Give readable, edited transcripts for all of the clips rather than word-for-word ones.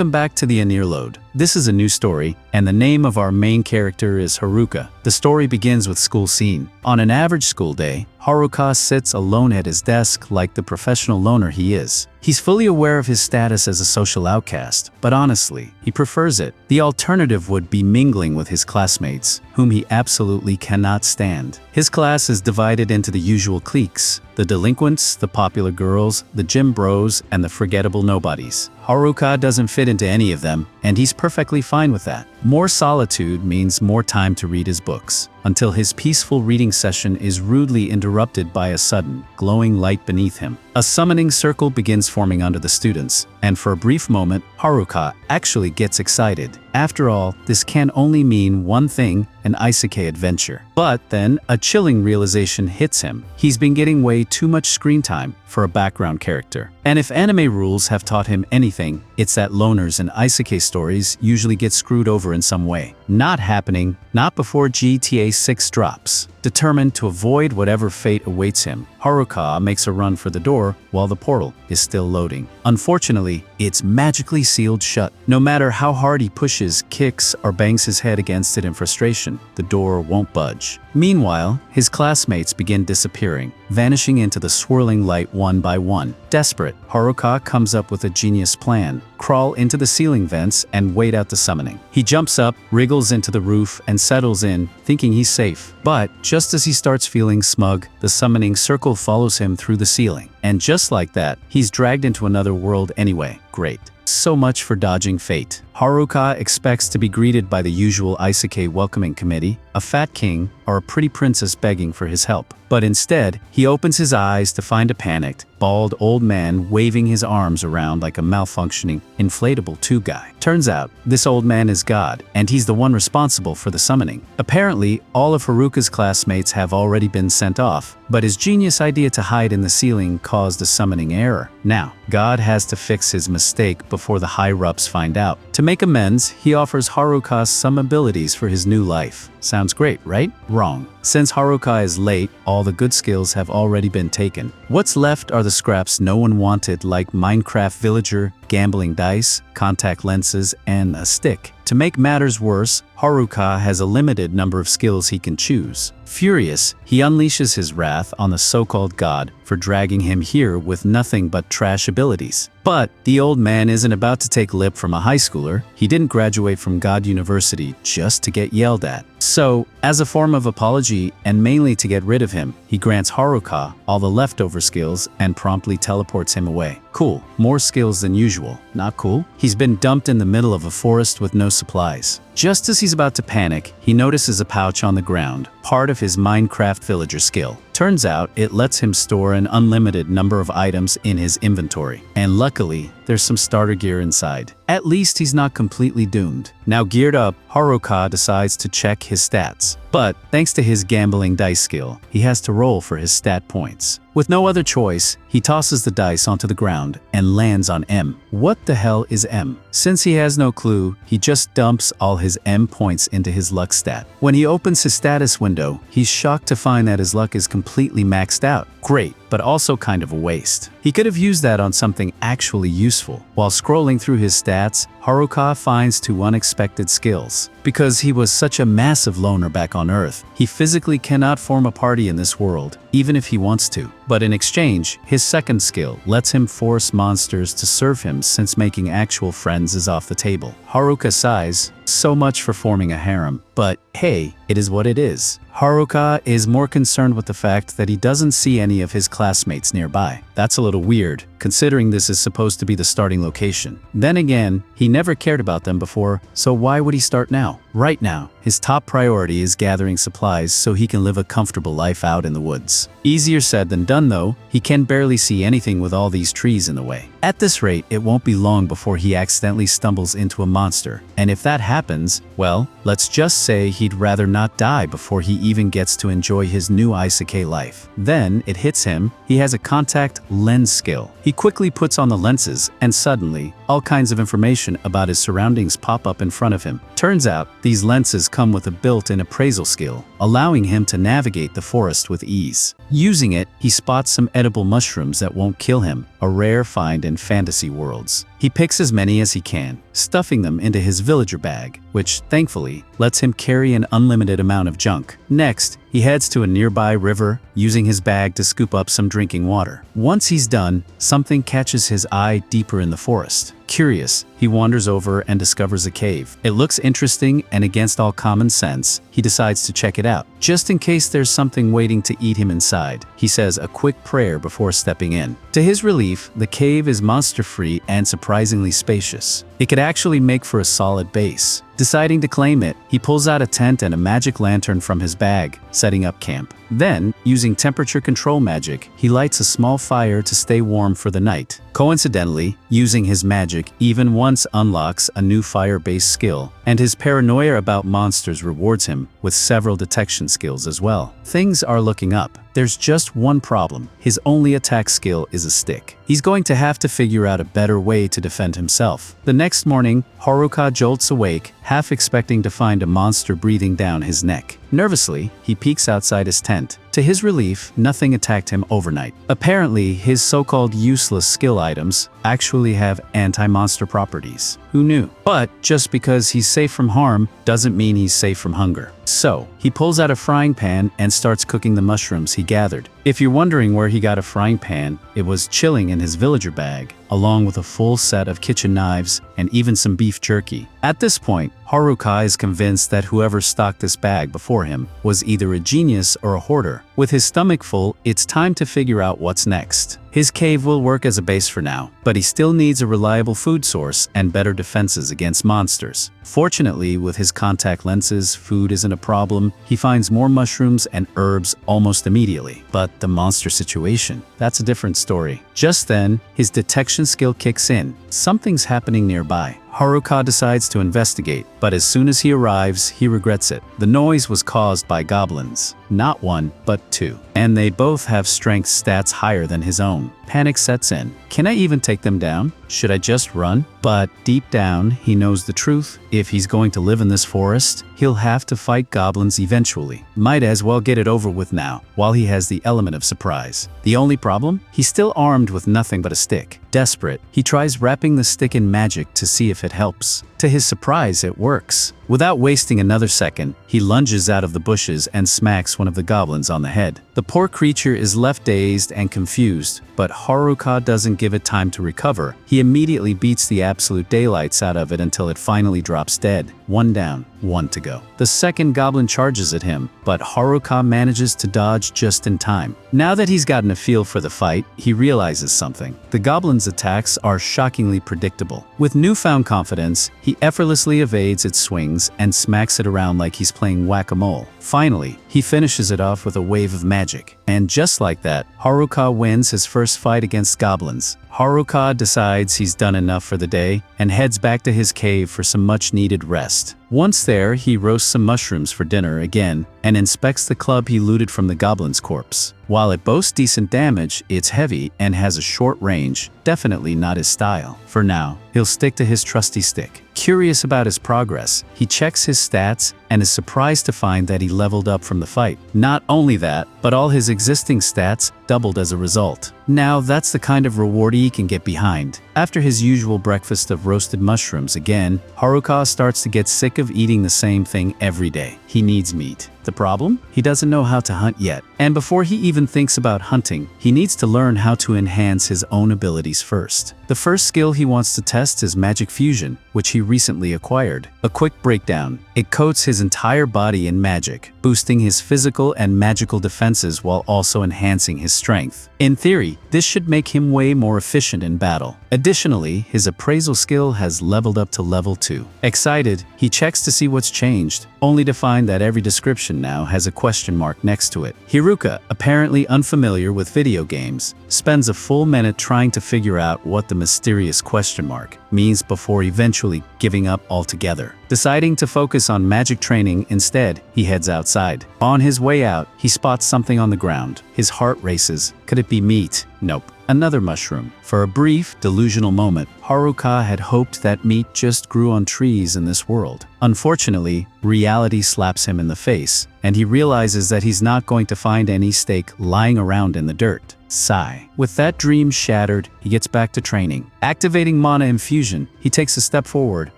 Welcome back to the aniplot. This is a new story, and the name of our main character is Haruka. The story begins with school scene. On an average school day, Haruka sits alone at his desk like the professional loner he is. He's fully aware of his status as a social outcast, but honestly, he prefers it. The alternative would be mingling with his classmates, whom he absolutely cannot stand. His class is divided into the usual cliques: the delinquents, the popular girls, the gym bros, and the forgettable nobodies. Haruka doesn't fit into any of them, and he's perfectly fine with that. More solitude means more time to read his books, until his peaceful reading session is rudely interrupted by a sudden, glowing light beneath him. A summoning circle begins forming under the students, and for a brief moment, Haruka actually gets excited. After all, this can only mean one thing: an isekai adventure. But then, a chilling realization hits him. He's been getting way too much screen time for a background character. And if anime rules have taught him anything, it's that loners in isekai stories usually get screwed over in some way. Not happening, not before GTA 6 drops. Determined to avoid whatever fate awaits him, Haruka makes a run for the door while the portal is still loading. Unfortunately, it's magically sealed shut. No matter how hard he pushes, kicks, or bangs his head against it in frustration, the door won't budge. Meanwhile, his classmates begin disappearing, vanishing into the swirling light one by one. Desperate, Haruka comes up with a genius plan: crawl into the ceiling vents and wait out the summoning. He jumps up, wriggles into the roof, and settles in, thinking he's safe. But just as he starts feeling smug, the summoning circle follows him through the ceiling. And just like that, he's dragged into another world anyway. Great. So much for dodging fate. Haruka expects to be greeted by the usual isekai welcoming committee, a fat king, or a pretty princess begging for his help. But instead, he opens his eyes to find a panicked, bald old man waving his arms around like a malfunctioning, inflatable tube guy. Turns out, this old man is God, and he's the one responsible for the summoning. Apparently, all of Haruka's classmates have already been sent off, but his genius idea to hide in the ceiling caused a summoning error. Now, God has to fix his mistake before the higher-ups find out. To make amends, he offers Haruka some abilities for his new life. Sounds great, right? Wrong. Since Haruka is late, all the good skills have already been taken. What's left are the scraps no one wanted, like Minecraft villager, gambling dice, contact lenses, and a stick. To make matters worse, Haruka has a limited number of skills he can choose. Furious, he unleashes his wrath on the so-called god for dragging him here with nothing but trash abilities. But the old man isn't about to take lip from a high schooler. He didn't graduate from God University just to get yelled at. So, as a form of apology, and mainly to get rid of him, he grants Haruka all the leftover skills and promptly teleports him away. Cool. More skills than usual. Not cool? He's been dumped in the middle of a forest with no supplies. Just as he's about to panic, he notices a pouch on the ground, part of his Minecraft villager skill. Turns out, it lets him store an unlimited number of items in his inventory. And luckily, there's some starter gear inside. At least he's not completely doomed. Now geared up, Haruka decides to check his stats. But thanks to his gambling dice skill, he has to roll for his stat points. With no other choice, he tosses the dice onto the ground and lands on M. What the hell is M? Since he has no clue, he just dumps all his M points into his luck stat. When he opens his status window, he's shocked to find that his luck is completely maxed out. Great, but also kind of a waste. He could have used that on something actually useful. While scrolling through his stats, Haruka finds two unexpected skills. Because he was such a massive loner back on Earth, he physically cannot form a party in this world, even if he wants to. But in exchange, his second skill lets him force monsters to serve him, since making actual friends is off the table. Haruka sighs, so much for forming a harem. But hey, it is what it is. Haruka is more concerned with the fact that he doesn't see any of his classmates nearby. That's a little weird, considering this is supposed to be the starting location. Then again, he never cared about them before, so why would he start now? Right now, his top priority is gathering supplies so he can live a comfortable life out in the woods. Easier said than done though, he can barely see anything with all these trees in the way. At this rate, it won't be long before he accidentally stumbles into a monster. And if that happens, well, let's just say he'd rather not die before he even gets to enjoy his new isekai life. Then it hits him, he has a contact lens skill. He quickly puts on the lenses, and suddenly, all kinds of information about his surroundings pop up in front of him. Turns out, these lenses come with a built-in appraisal skill, allowing him to navigate the forest with ease. Using it, he spots some edible mushrooms that won't kill him, a rare find in fantasy worlds. He picks as many as he can, stuffing them into his villager bag, which, thankfully, lets him carry an unlimited amount of junk. Next, he heads to a nearby river, using his bag to scoop up some drinking water. Once he's done, something catches his eye deeper in the forest. Curious, he wanders over and discovers a cave. It looks interesting, and against all common sense, he decides to check it out. Just in case there's something waiting to eat him inside, he says a quick prayer before stepping in. To his relief, the cave is monster-free and surprisingly spacious. It could actually make for a solid base. Deciding to claim it, he pulls out a tent and a magic lantern from his bag, setting up camp. Then, using temperature control magic, he lights a small fire to stay warm for the night. Coincidentally, using his magic even once unlocks a new fire-based skill, and his paranoia about monsters rewards him with several detection skills as well. Things are looking up. There's just one problem. His only attack skill is a stick. He's going to have to figure out a better way to defend himself. The next morning, Haruka jolts awake, half expecting to find a monster breathing down his neck. Nervously, he peeks outside his tent. To his relief, nothing attacked him overnight. Apparently, his so-called useless skill items actually have anti-monster properties. Who knew? But just because he's safe from harm doesn't mean he's safe from hunger. So, he pulls out a frying pan and starts cooking the mushrooms he gathered. If you're wondering where he got a frying pan, it was chilling in his villager bag, along with a full set of kitchen knives and even some beef jerky. At this point, Haruka is convinced that whoever stocked this bag before him was either a genius or a hoarder. With his stomach full, it's time to figure out what's next. His cave will work as a base for now, but he still needs a reliable food source and better defenses against monsters. Fortunately, with his contact lenses, food isn't a problem. He finds more mushrooms and herbs almost immediately. But the monster situation, that's a different story. Just then, his detection skill kicks in. Something's happening nearby. Haruka decides to investigate, but as soon as he arrives, he regrets it. The noise was caused by goblins. Not one, but two. And they both have strength stats higher than his own. Panic sets in. Can I even take them down? Should I just run? But deep down, he knows the truth. If he's going to live in this forest, he'll have to fight goblins eventually. Might as well get it over with now, while he has the element of surprise. The only problem? He's still armed with nothing but a stick. Desperate, he tries wrapping the stick in magic to see if it helps. To his surprise, it works. Without wasting another second, he lunges out of the bushes and smacks one of the goblins on the head. The poor creature is left dazed and confused, but Haruka doesn't give it time to recover. He immediately beats the absolute daylights out of it until it finally drops dead. One down, one to go. The second goblin charges at him, but Haruka manages to dodge just in time. Now that he's gotten a feel for the fight, he realizes something. The goblin's attacks are shockingly predictable. With newfound confidence, he effortlessly evades its swings and smacks it around like he's playing whack-a-mole. Finally, he finishes it off with a wave of magic. And just like that, Haruka wins his first fight against goblins. Haruka decides he's done enough for the day and heads back to his cave for some much-needed rest. Once there, he roasts some mushrooms for dinner again and inspects the club he looted from the goblin's corpse. While it boasts decent damage, it's heavy and has a short range, definitely not his style. For now, he'll stick to his trusty stick. Curious about his progress, he checks his stats and is surprised to find that he leveled up from the fight. Not only that, but all his existing stats doubled as a result. Now that's the kind of reward he can get behind. After his usual breakfast of roasted mushrooms again, Haruka starts to get sick of eating the same thing every day. He needs meat. The problem? He doesn't know how to hunt yet. And before he even thinks about hunting, he needs to learn how to enhance his own abilities first. The first skill he wants to test is magic fusion, which he recently acquired. A quick breakdown. It coats his entire body in magic, boosting his physical and magical defenses while also enhancing his strength. In theory, this should make him way more efficient in battle. Additionally, his appraisal skill has leveled up to level 2. Excited, he checks to see what's changed, only to find that every description now has a question mark next to it. Haruka, apparently unfamiliar with video games, spends a full minute trying to figure out what the mysterious question mark means before eventually giving up altogether. Deciding to focus on magic training instead, he heads outside. On his way out, he spots something on the ground. His heart races. Could it be meat? Nope. another mushroom. For a brief, delusional moment, Haruka had hoped that meat just grew on trees in this world. Unfortunately, reality slaps him in the face, and he realizes that he's not going to find any steak lying around in the dirt. Sigh. With that dream shattered, he gets back to training. Activating mana infusion, he takes a step forward,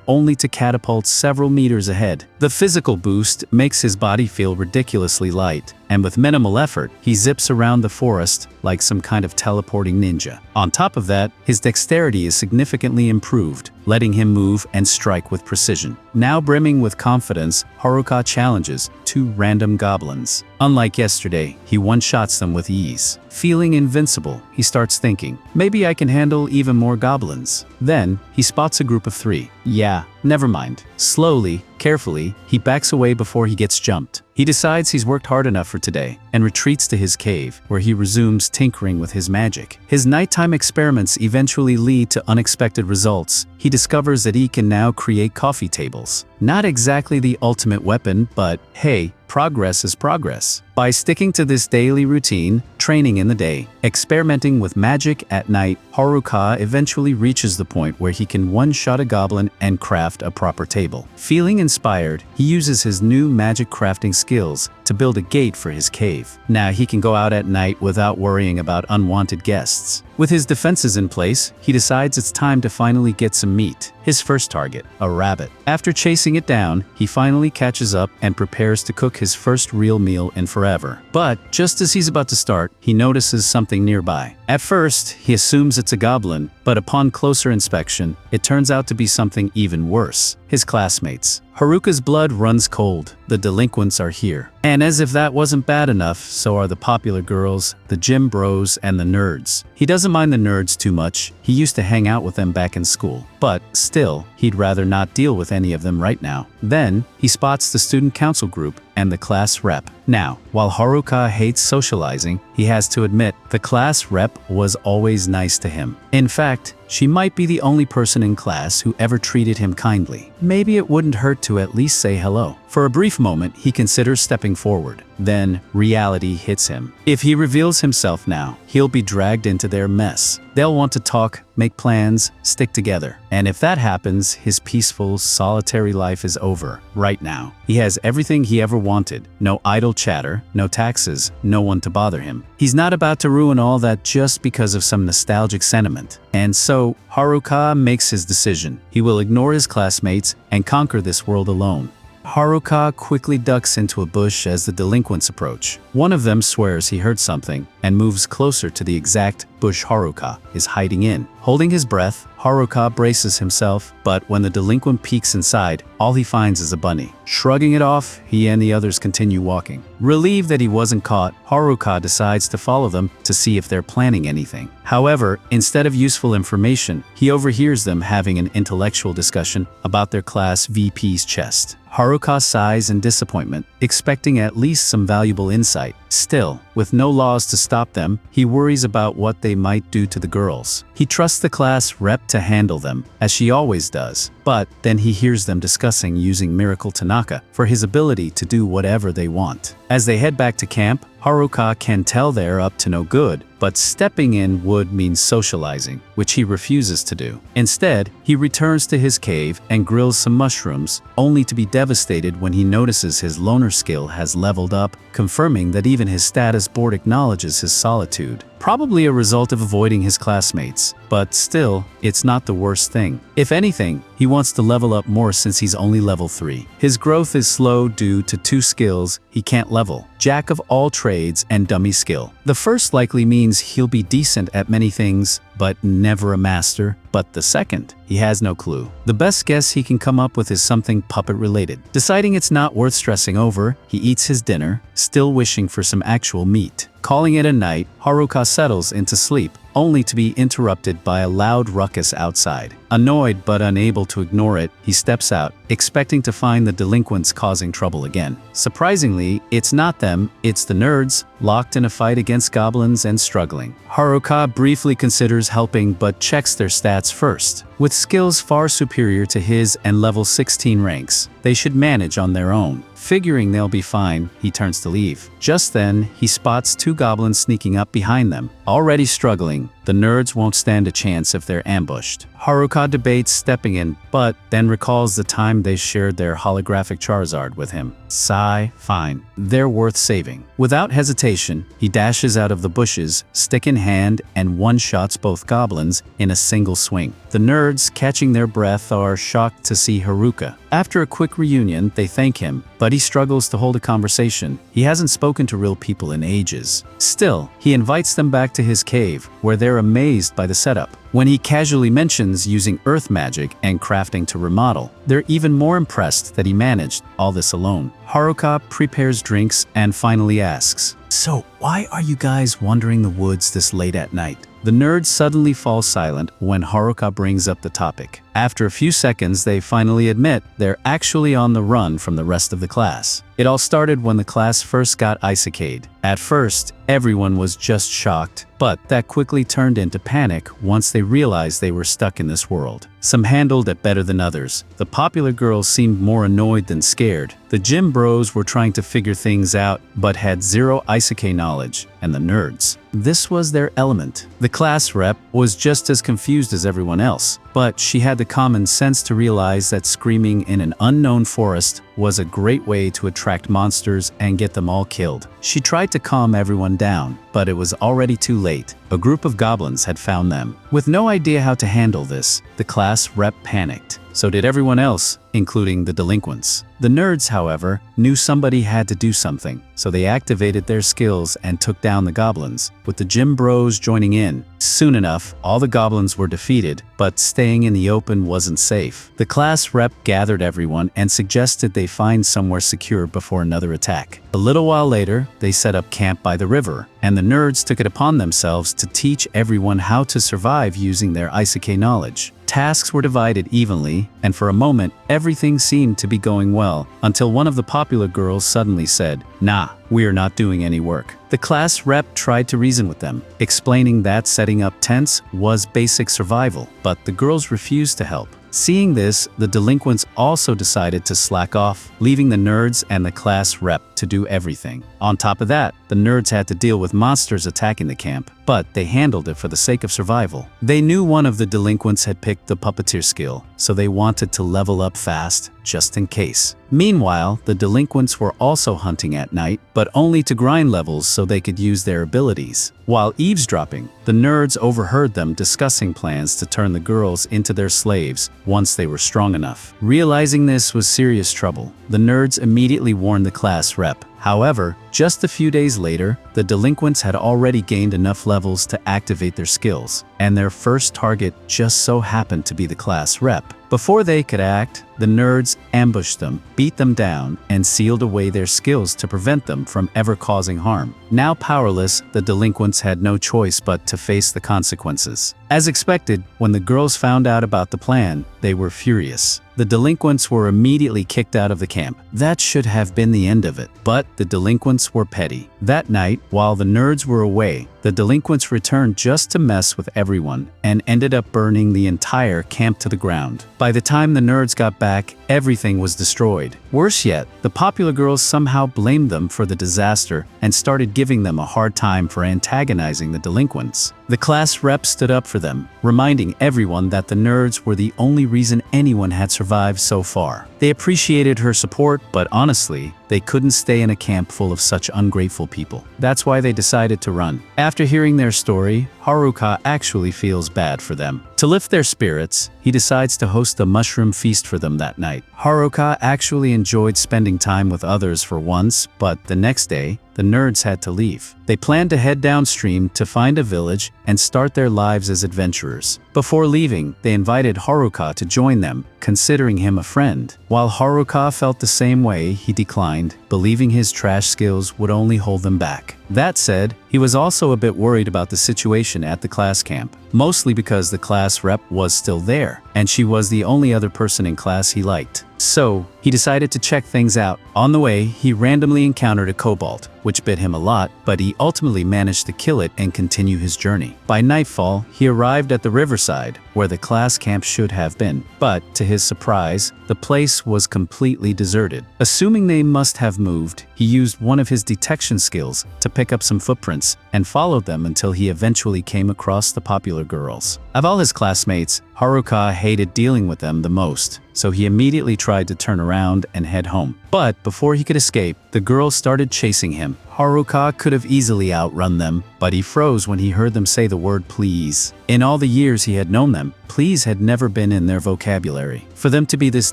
only to catapult several meters ahead. The physical boost makes his body feel ridiculously light, and with minimal effort, he zips around the forest like some kind of teleporting ninja. On top of that, his dexterity is significantly improved, letting him move and strike with precision. Now brimming with confidence, Haruka challenges 2 random goblins. Unlike yesterday, he one-shots them with ease. Feeling invincible, he starts thinking, maybe I can handle even more goblins. Then, he spots a group of 3. Yeah, never mind. Slowly, carefully, he backs away before he gets jumped. He decides he's worked hard enough for today and retreats to his cave, where he resumes tinkering with his magic. His nighttime experiments eventually lead to unexpected results. He discovers that he can now create coffee tables. Not exactly the ultimate weapon, but hey, progress is progress. By sticking to this daily routine, training in the day, experimenting with magic at night, Haruka eventually reaches the point where he can one-shot a goblin and craft a proper table. Feeling inspired, he uses his new magic crafting skills to build a gate for his cave. Now he can go out at night without worrying about unwanted guests. With his defenses in place, he decides it's time to finally get some meat. His first target, a rabbit. After chasing it down, he finally catches up and prepares to cook his first real meal in forever. But just as he's about to start, he notices something nearby. At first, he assumes it's a goblin, but upon closer inspection, it turns out to be something even worse. His classmates. Haruka's blood runs cold. The delinquents are here. And as if that wasn't bad enough, so are the popular girls, the gym bros, and the nerds. He doesn't mind the nerds too much. He used to hang out with them back in school. But still, he'd rather not deal with any of them right now. Then, he spots the student council group and the class rep. Now, while Haruka hates socializing, he has to admit the class rep was always nice to him. In fact, she might be the only person in class who ever treated him kindly. Maybe it wouldn't hurt to at least say hello. For a brief moment, he considers stepping forward. Then, reality hits him. If he reveals himself now, he'll be dragged into their mess. They'll want to talk, make plans, stick together. And if that happens, his peaceful, solitary life is over, right now. He has everything he ever wanted. No idle chatter, no taxes, no one to bother him. He's not about to ruin all that just because of some nostalgic sentiment. And so, Haruka makes his decision. He will ignore his classmates and conquer this world alone. Haruka quickly ducks into a bush as the delinquents approach. One of them swears he heard something and moves closer to the exact bush Haruka is hiding in. Holding his breath, Haruka braces himself, but when the delinquent peeks inside, all he finds is a bunny. Shrugging it off, he and the others continue walking. Relieved that he wasn't caught, Haruka decides to follow them to see if they're planning anything. However, instead of useful information, he overhears them having an intellectual discussion about their class VP's chest. Haruka sighs in disappointment, expecting at least some valuable insight. Still, with no laws to stop them, he worries about what they might do to the girls. He trusts the class rep to handle them, as she always does. But then he hears them discussing using Miracle Tanaka for his ability to do whatever they want. As they head back to camp, Haruka can tell they're up to no good, but stepping in would mean socializing, which he refuses to do. Instead, he returns to his cave and grills some mushrooms, only to be devastated when he notices his loner skill has leveled up, confirming that even his status board acknowledges his solitude. Probably a result of avoiding his classmates, but still, it's not the worst thing. If anything, he wants to level up more since he's only level 3. His growth is slow due to 2 skills he can't level: Jack of all trades and dummy skill. The first likely means he'll be decent at many things, but never a master. But the second, he has no clue. The best guess he can come up with is something puppet-related. Deciding it's not worth stressing over, he eats his dinner, still wishing for some actual meat. Calling it a night, Haruka settles into sleep, only to be interrupted by a loud ruckus outside. Annoyed but unable to ignore it, he steps out, expecting to find the delinquents causing trouble again. Surprisingly, it's not them, it's the nerds, locked in a fight against goblins and struggling. Haruka briefly considers helping but checks their stats first. With skills far superior to his and level 16 ranks, they should manage on their own. Figuring they'll be fine, he turns to leave. Just then, he spots 2 goblins sneaking up behind them. Already struggling, The nerds won't stand a chance if they're ambushed. Haruka debates stepping in, but then recalls the time they shared their holographic Charizard with him. Sigh, fine. They're worth saving. Without hesitation, he dashes out of the bushes, stick in hand, and one-shots both goblins in a single swing. The nerds, catching their breath, are shocked to see Haruka. After a quick reunion, they thank him, but he struggles to hold a conversation. He hasn't spoken to real people in ages. Still, he invites them back to his cave, where they're amazed by the setup. When he casually mentions using earth magic and crafting to remodel, they're even more impressed that he managed all this alone. Haruka prepares drinks and finally asks, "So, why are you guys wandering the woods this late at night?" The nerds suddenly fall silent when Haruka brings up the topic. After a few seconds, they finally admit they're actually on the run from the rest of the class. It all started when the class first got Isekai'd. At first, everyone was just shocked, but that quickly turned into panic once they realized they were stuck in this world. Some handled it better than others. The popular girls seemed more annoyed than scared. The gym bros were trying to figure things out, but had zero Isekai knowledge, and the nerds, this was their element. The class rep was just as confused as everyone else, but she had the common sense to realize that screaming in an unknown forest was a great way to attract monsters and get them all killed. She tried to calm everyone down, but it was already too late. A group of goblins had found them. With no idea how to handle this, the class rep panicked. So did everyone else, including the delinquents. The nerds, however, knew somebody had to do something, so they activated their skills and took down the goblins, with the gym bros joining in. Soon enough, all the goblins were defeated, but staying in the open wasn't safe. The class rep gathered everyone and suggested they find somewhere secure before another attack. A little while later, they set up camp by the river, and the nerds took it upon themselves to teach everyone how to survive using their Isekai knowledge. Tasks were divided evenly, and for a moment, everything seemed to be going well, until one of the popular girls suddenly said, "Nah, we're not doing any work." The class rep tried to reason with them, explaining that setting up tents was basic survival, but the girls refused to help. Seeing this, the delinquents also decided to slack off, leaving the nerds and the class rep to do everything. On top of that, the nerds had to deal with monsters attacking the camp, but they handled it for the sake of survival. They knew one of the delinquents had picked the puppeteer skill, so they wanted to level up fast, just in case. Meanwhile, the delinquents were also hunting at night, but only to grind levels so they could use their abilities. While eavesdropping, the nerds overheard them discussing plans to turn the girls into their slaves once they were strong enough. Realizing this was serious trouble, the nerds immediately warned the class rep. However, just a few days later, the delinquents had already gained enough levels to activate their skills, and their first target just so happened to be the class rep. Before they could act, the nerds ambushed them, beat them down, and sealed away their skills to prevent them from ever causing harm. Now powerless, the delinquents had no choice but to face the consequences. As expected, when the girls found out about the plan, they were furious. The delinquents were immediately kicked out of the camp. That should have been the end of it, but the delinquents were petty. That night, while the nerds were away, the delinquents returned just to mess with everyone and ended up burning the entire camp to the ground. By the time the nerds got back, everything was destroyed. Worse yet, the popular girls somehow blamed them for the disaster and started giving them a hard time for antagonizing the delinquents. The class rep stood up for them, reminding everyone that the nerds were the only reason anyone had survived so far. They appreciated her support, but honestly, they couldn't stay in a camp full of such ungrateful people. That's why they decided to run. After hearing their story, Haruka actually feels bad for them. To lift their spirits, he decides to host a mushroom feast for them that night. Haruka actually enjoyed spending time with others for once, but the next day, the nerds had to leave. They planned to head downstream to find a village and start their lives as adventurers. Before leaving, they invited Haruka to join them, considering him a friend. While Haruka felt the same way, he declined, believing his trash skills would only hold them back. That said, he was also a bit worried about the situation at the class camp, mostly because the class rep was still there, and she was the only other person in class he liked. So he decided to check things out. On the way, he randomly encountered a kobold, which bit him a lot, but he ultimately managed to kill it and continue his journey. By nightfall, he arrived at the riverside, where the class camp should have been. But, to his surprise, the place was completely deserted. Assuming they must have moved, he used one of his detection skills to pick up some footprints and followed them until he eventually came across the popular girls. Of all his classmates, Haruka hated dealing with them the most, so he immediately tried to turn around and head home. But before he could escape, the girls started chasing him. Haruka could have easily outrun them, but he froze when he heard them say the word please. In all the years he had known them, please had never been in their vocabulary. For them to be this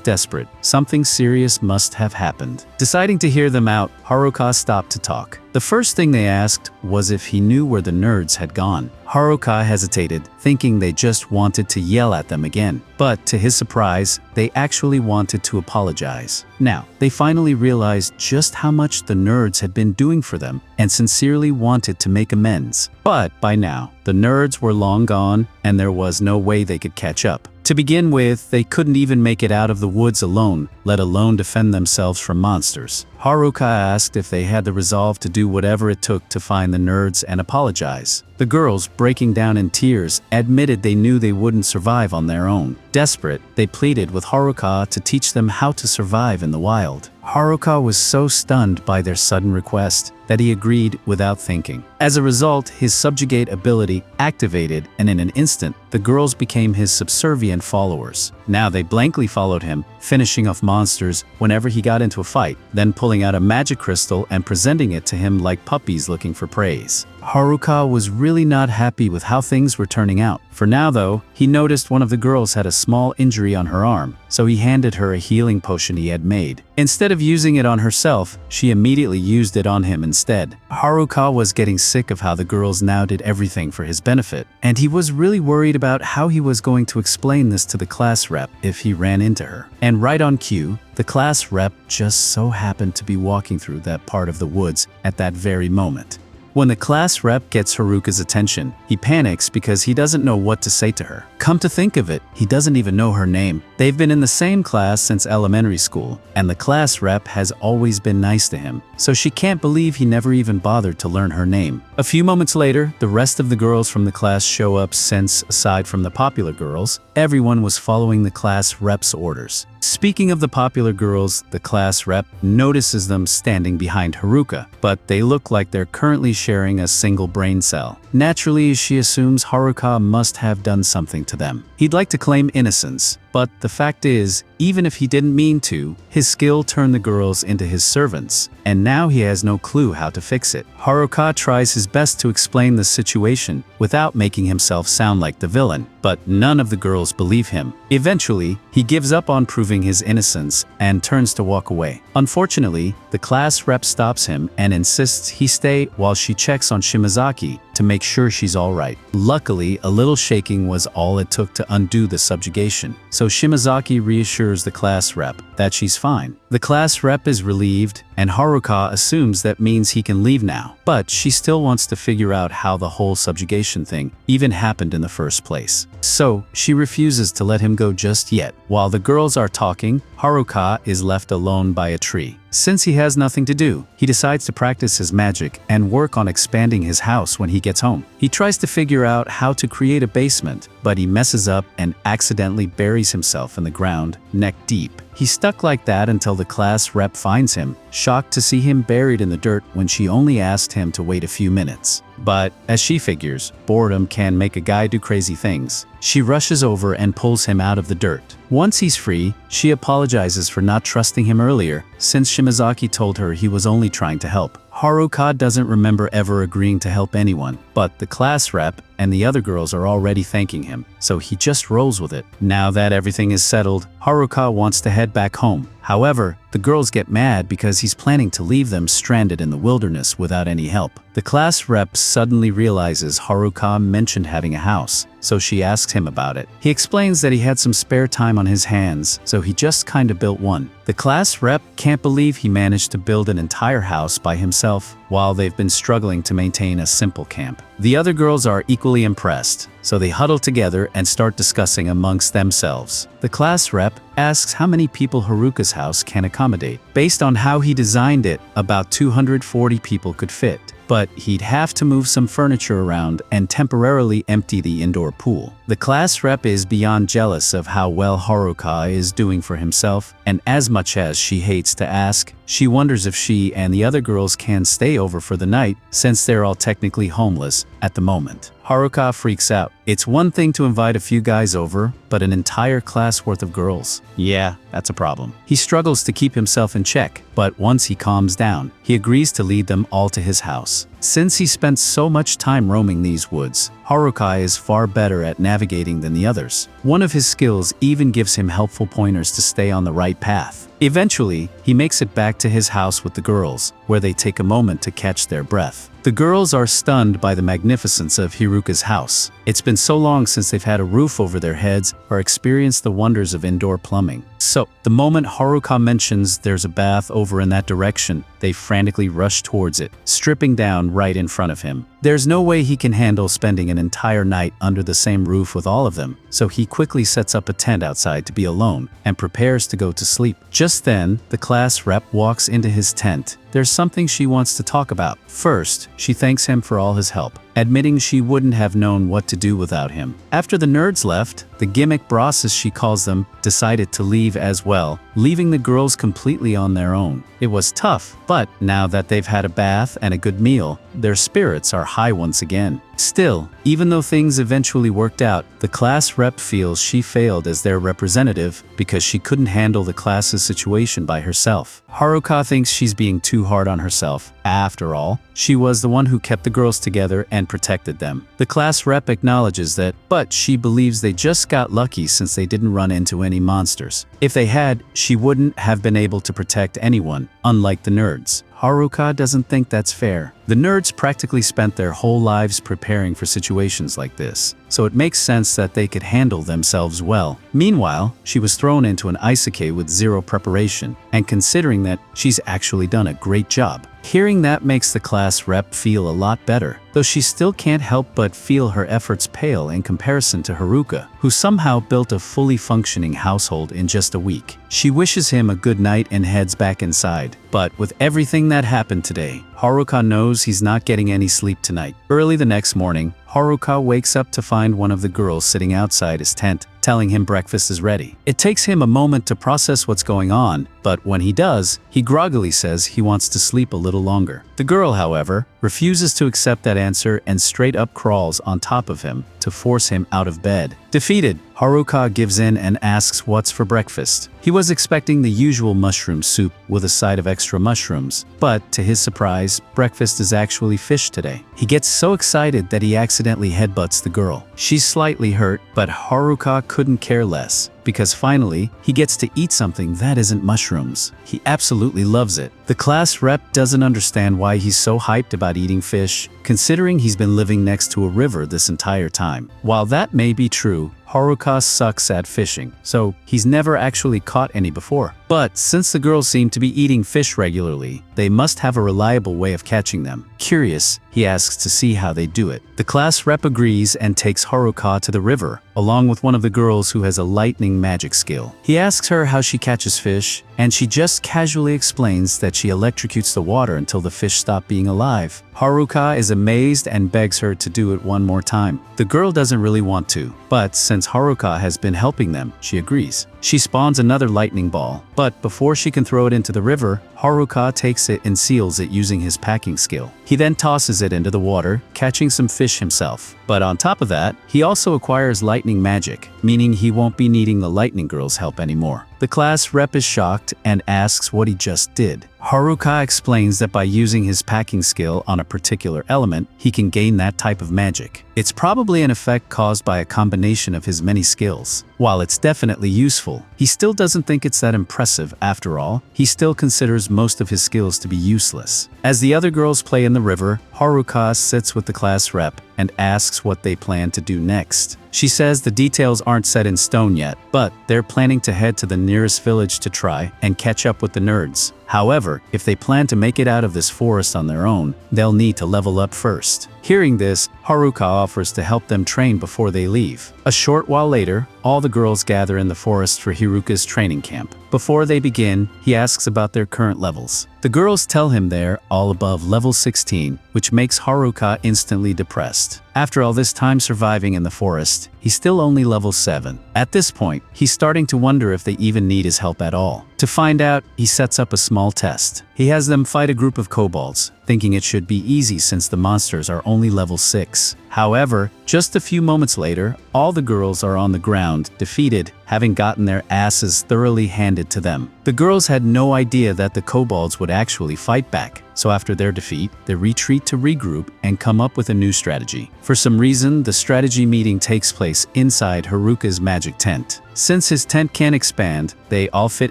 desperate, something serious must have happened. Deciding to hear them out, Haruka stopped to talk. The first thing they asked was if he knew where the nerds had gone. Haruka hesitated, thinking they just wanted to yell at them again. But to his surprise, they actually wanted to apologize. Now, they finally realized just how much the nerds had been doing for them and sincerely wanted to make amends. But by now, the nerds were long gone and there was no way they could catch up. To begin with, they couldn't even make it out of the woods alone, let alone defend themselves from monsters. Haruka asked if they had the resolve to do whatever it took to find the nerds and apologize. The girls, breaking down in tears, admitted they knew they wouldn't survive on their own. Desperate, they pleaded with Haruka to teach them how to survive in the wild. Haruka was so stunned by their sudden request that he agreed without thinking. As a result, his subjugate ability activated, and in an instant, the girls became his subservient followers. Now they blankly followed him, finishing off monsters whenever he got into a fight, then pulling out a magic crystal and presenting it to him like puppies looking for praise. Haruka was really not happy with how things were turning out. For now though, he noticed one of the girls had a small injury on her arm, so he handed her a healing potion he had made. Instead of using it on herself, she immediately used it on him instead. Haruka was getting sick of how the girls now did everything for his benefit, and he was really worried about how he was going to explain this to the class rep if he ran into her. And right on cue, the class rep just so happened to be walking through that part of the woods at that very moment. When the class rep gets Haruka's attention, he panics because he doesn't know what to say to her. Come to think of it, he doesn't even know her name. They've been in the same class since elementary school, and the class rep has always been nice to him, so she can't believe he never even bothered to learn her name. A few moments later, the rest of the girls from the class show up since, aside from the popular girls, everyone was following the class rep's orders. Speaking of the popular girls, the class rep notices them standing behind Haruka, but they look like they're currently sharing a single brain cell. Naturally, she assumes Haruka must have done something to them. He'd like to claim innocence, but the fact is, even if he didn't mean to, his skill turned the girls into his servants, and now he has no clue how to fix it. Haruka tries his best to explain the situation without making himself sound like the villain, but none of the girls believe him. Eventually, he gives up on proving his innocence and turns to walk away. Unfortunately, the class rep stops him and insists he stay while she checks on Shimazaki to make sure she's alright. Luckily, a little shaking was all it took to undo the subjugation, so Shimazaki reassures the class rep that she's fine. The class rep is relieved, and Haruka assumes that means he can leave now, but she still wants to figure out how the whole subjugation thing even happened in the first place. So, she refuses to let him go just yet. While the girls are talking, Haruka is left alone by a tree. Since he has nothing to do, he decides to practice his magic and work on expanding his house when he gets home. He tries to figure out how to create a basement, but he messes up and accidentally buries himself in the ground, neck deep. He's stuck like that until the class rep finds him, shocked to see him buried in the dirt when she only asked him to wait a few minutes. But, as she figures, boredom can make a guy do crazy things. She rushes over and pulls him out of the dirt. Once he's free, she apologizes for not trusting him earlier, since Shimazaki told her he was only trying to help. Haruka doesn't remember ever agreeing to help anyone, but the class rep and the other girls are already thanking him, so he just rolls with it. Now that everything is settled, Haruka wants to head back home. However, The girls get mad because he's planning to leave them stranded in the wilderness without any help. The class rep suddenly realizes Haruka mentioned having a house, so she asks him about it. He explains that he had some spare time on his hands, so he just kinda built one. The class rep can't believe he managed to build an entire house by himself while they've been struggling to maintain a simple camp. The other girls are equally impressed, so they huddle together and start discussing amongst themselves. The class rep asks how many people Haruka's house can accommodate. Based on how he designed it, about 240 people could fit. But he'd have to move some furniture around and temporarily empty the indoor pool. The class rep is beyond jealous of how well Haruka is doing for himself, and as much as she hates to ask, she wonders if she and the other girls can stay over for the night since they're all technically homeless at the moment. Haruka freaks out. It's one thing to invite a few guys over, but an entire class worth of girls? Yeah, that's a problem. He struggles to keep himself in check, but once he calms down, he agrees to lead them all to his house. Since he spent so much time roaming these woods, Haruka is far better at navigating than the others. One of his skills even gives him helpful pointers to stay on the right path. Eventually, he makes it back to his house with the girls, where they take a moment to catch their breath. The girls are stunned by the magnificence of Haruka's house. It's been so long since they've had a roof over their heads or experienced the wonders of indoor plumbing. So, the moment Haruka mentions there's a bath over in that direction, they frantically rush towards it, stripping down right in front of him. There's no way he can handle spending an entire night under the same roof with all of them, so he quickly sets up a tent outside to be alone and prepares to go to sleep. Just then, the class rep walks into his tent. There's something she wants to talk about. First, she thanks him for all his help, admitting she wouldn't have known what to do without him. After the nerds left, the gimmick bros, as she calls them, decided to leave as well, leaving the girls completely on their own. It was tough, but now that they've had a bath and a good meal, their spirits are high once again. Still, even though things eventually worked out, the class rep feels she failed as their representative because she couldn't handle the class's situation by herself. Haruka thinks she's being too hard on herself. After all, she was the one who kept the girls together and protected them. The class rep acknowledges that, but she believes they just got lucky since they didn't run into any monsters. If they had, she wouldn't have been able to protect anyone, unlike the nerds. Haruka doesn't think that's fair. The nerds practically spent their whole lives preparing for situations like this, so it makes sense that they could handle themselves well. Meanwhile, she was thrown into an Isekai with zero preparation, and considering that, she's actually done a great job. Hearing that makes the class rep feel a lot better, though she still can't help but feel her efforts pale in comparison to Haruka, who somehow built a fully functioning household in just a week. She wishes him a good night and heads back inside. But with everything that happened today, Haruka knows he's not getting any sleep tonight. Early the next morning, Haruka wakes up to find one of the girls sitting outside his tent, telling him breakfast is ready. It takes him a moment to process what's going on, but when he does, he groggily says he wants to sleep a little longer. The girl, however, refuses to accept that answer and straight up crawls on top of him to force him out of bed. Defeated, Haruka gives in and asks what's for breakfast. He was expecting the usual mushroom soup with a side of extra mushrooms, but to his surprise, breakfast is actually fish today. He gets so excited that he accidentally headbutts the girl. She's slightly hurt, but Haruka couldn't care less, because finally, he gets to eat something that isn't mushrooms. He absolutely loves it. The class rep doesn't understand why he's so hyped about eating fish, considering he's been living next to a river this entire time. While that may be true, Haruka sucks at fishing, so he's never actually caught any before. But since the girls seem to be eating fish regularly, they must have a reliable way of catching them. Curious, he asks to see how they do it. The class rep agrees and takes Haruka to the river, along with one of the girls who has a lightning magic skill. He asks her how she catches fish, and she just casually explains that she electrocutes the water until the fish stop being alive. Haruka is amazed and begs her to do it one more time. The girl doesn't really want to, but since Haruka has been helping them, she agrees. She spawns another lightning ball, but before she can throw it into the river, Haruka takes it and seals it using his packing skill. He then tosses it into the water, catching some fish himself. But on top of that, he also acquires lightning magic, meaning he won't be needing the lightning girl's help anymore. The class rep is shocked and asks what he just did. Haruka explains that by using his packing skill on a particular element, he can gain that type of magic. It's probably an effect caused by a combination of his many skills. While it's definitely useful, he still doesn't think it's that impressive. After all, he still considers most of his skills to be useless. As the other girls play in the river, Haruka sits with the class rep and asks what they plan to do next. She says the details aren't set in stone yet, but they're planning to head to the nearest village to try and catch up with the nerds. However, if they plan to make it out of this forest on their own, they'll need to level up first. Hearing this, Haruka offers to help them train before they leave. A short while later, all the girls gather in the forest for Haruka's training camp. Before they begin, he asks about their current levels. The girls tell him they're all above level 16, which makes Haruka instantly depressed. After all this time surviving in the forest, he's still only level 7. At this point, he's starting to wonder if they even need his help at all. To find out, he sets up a small test. He has them fight a group of kobolds, thinking it should be easy since the monsters are only level 6. However, just a few moments later, all the girls are on the ground, defeated, having gotten their asses thoroughly handed to them. The girls had no idea that the kobolds would actually fight back, so after their defeat, they retreat to regroup and come up with a new strategy. For some reason, the strategy meeting takes place inside Haruka's magic tent. Since his tent can't expand, they all fit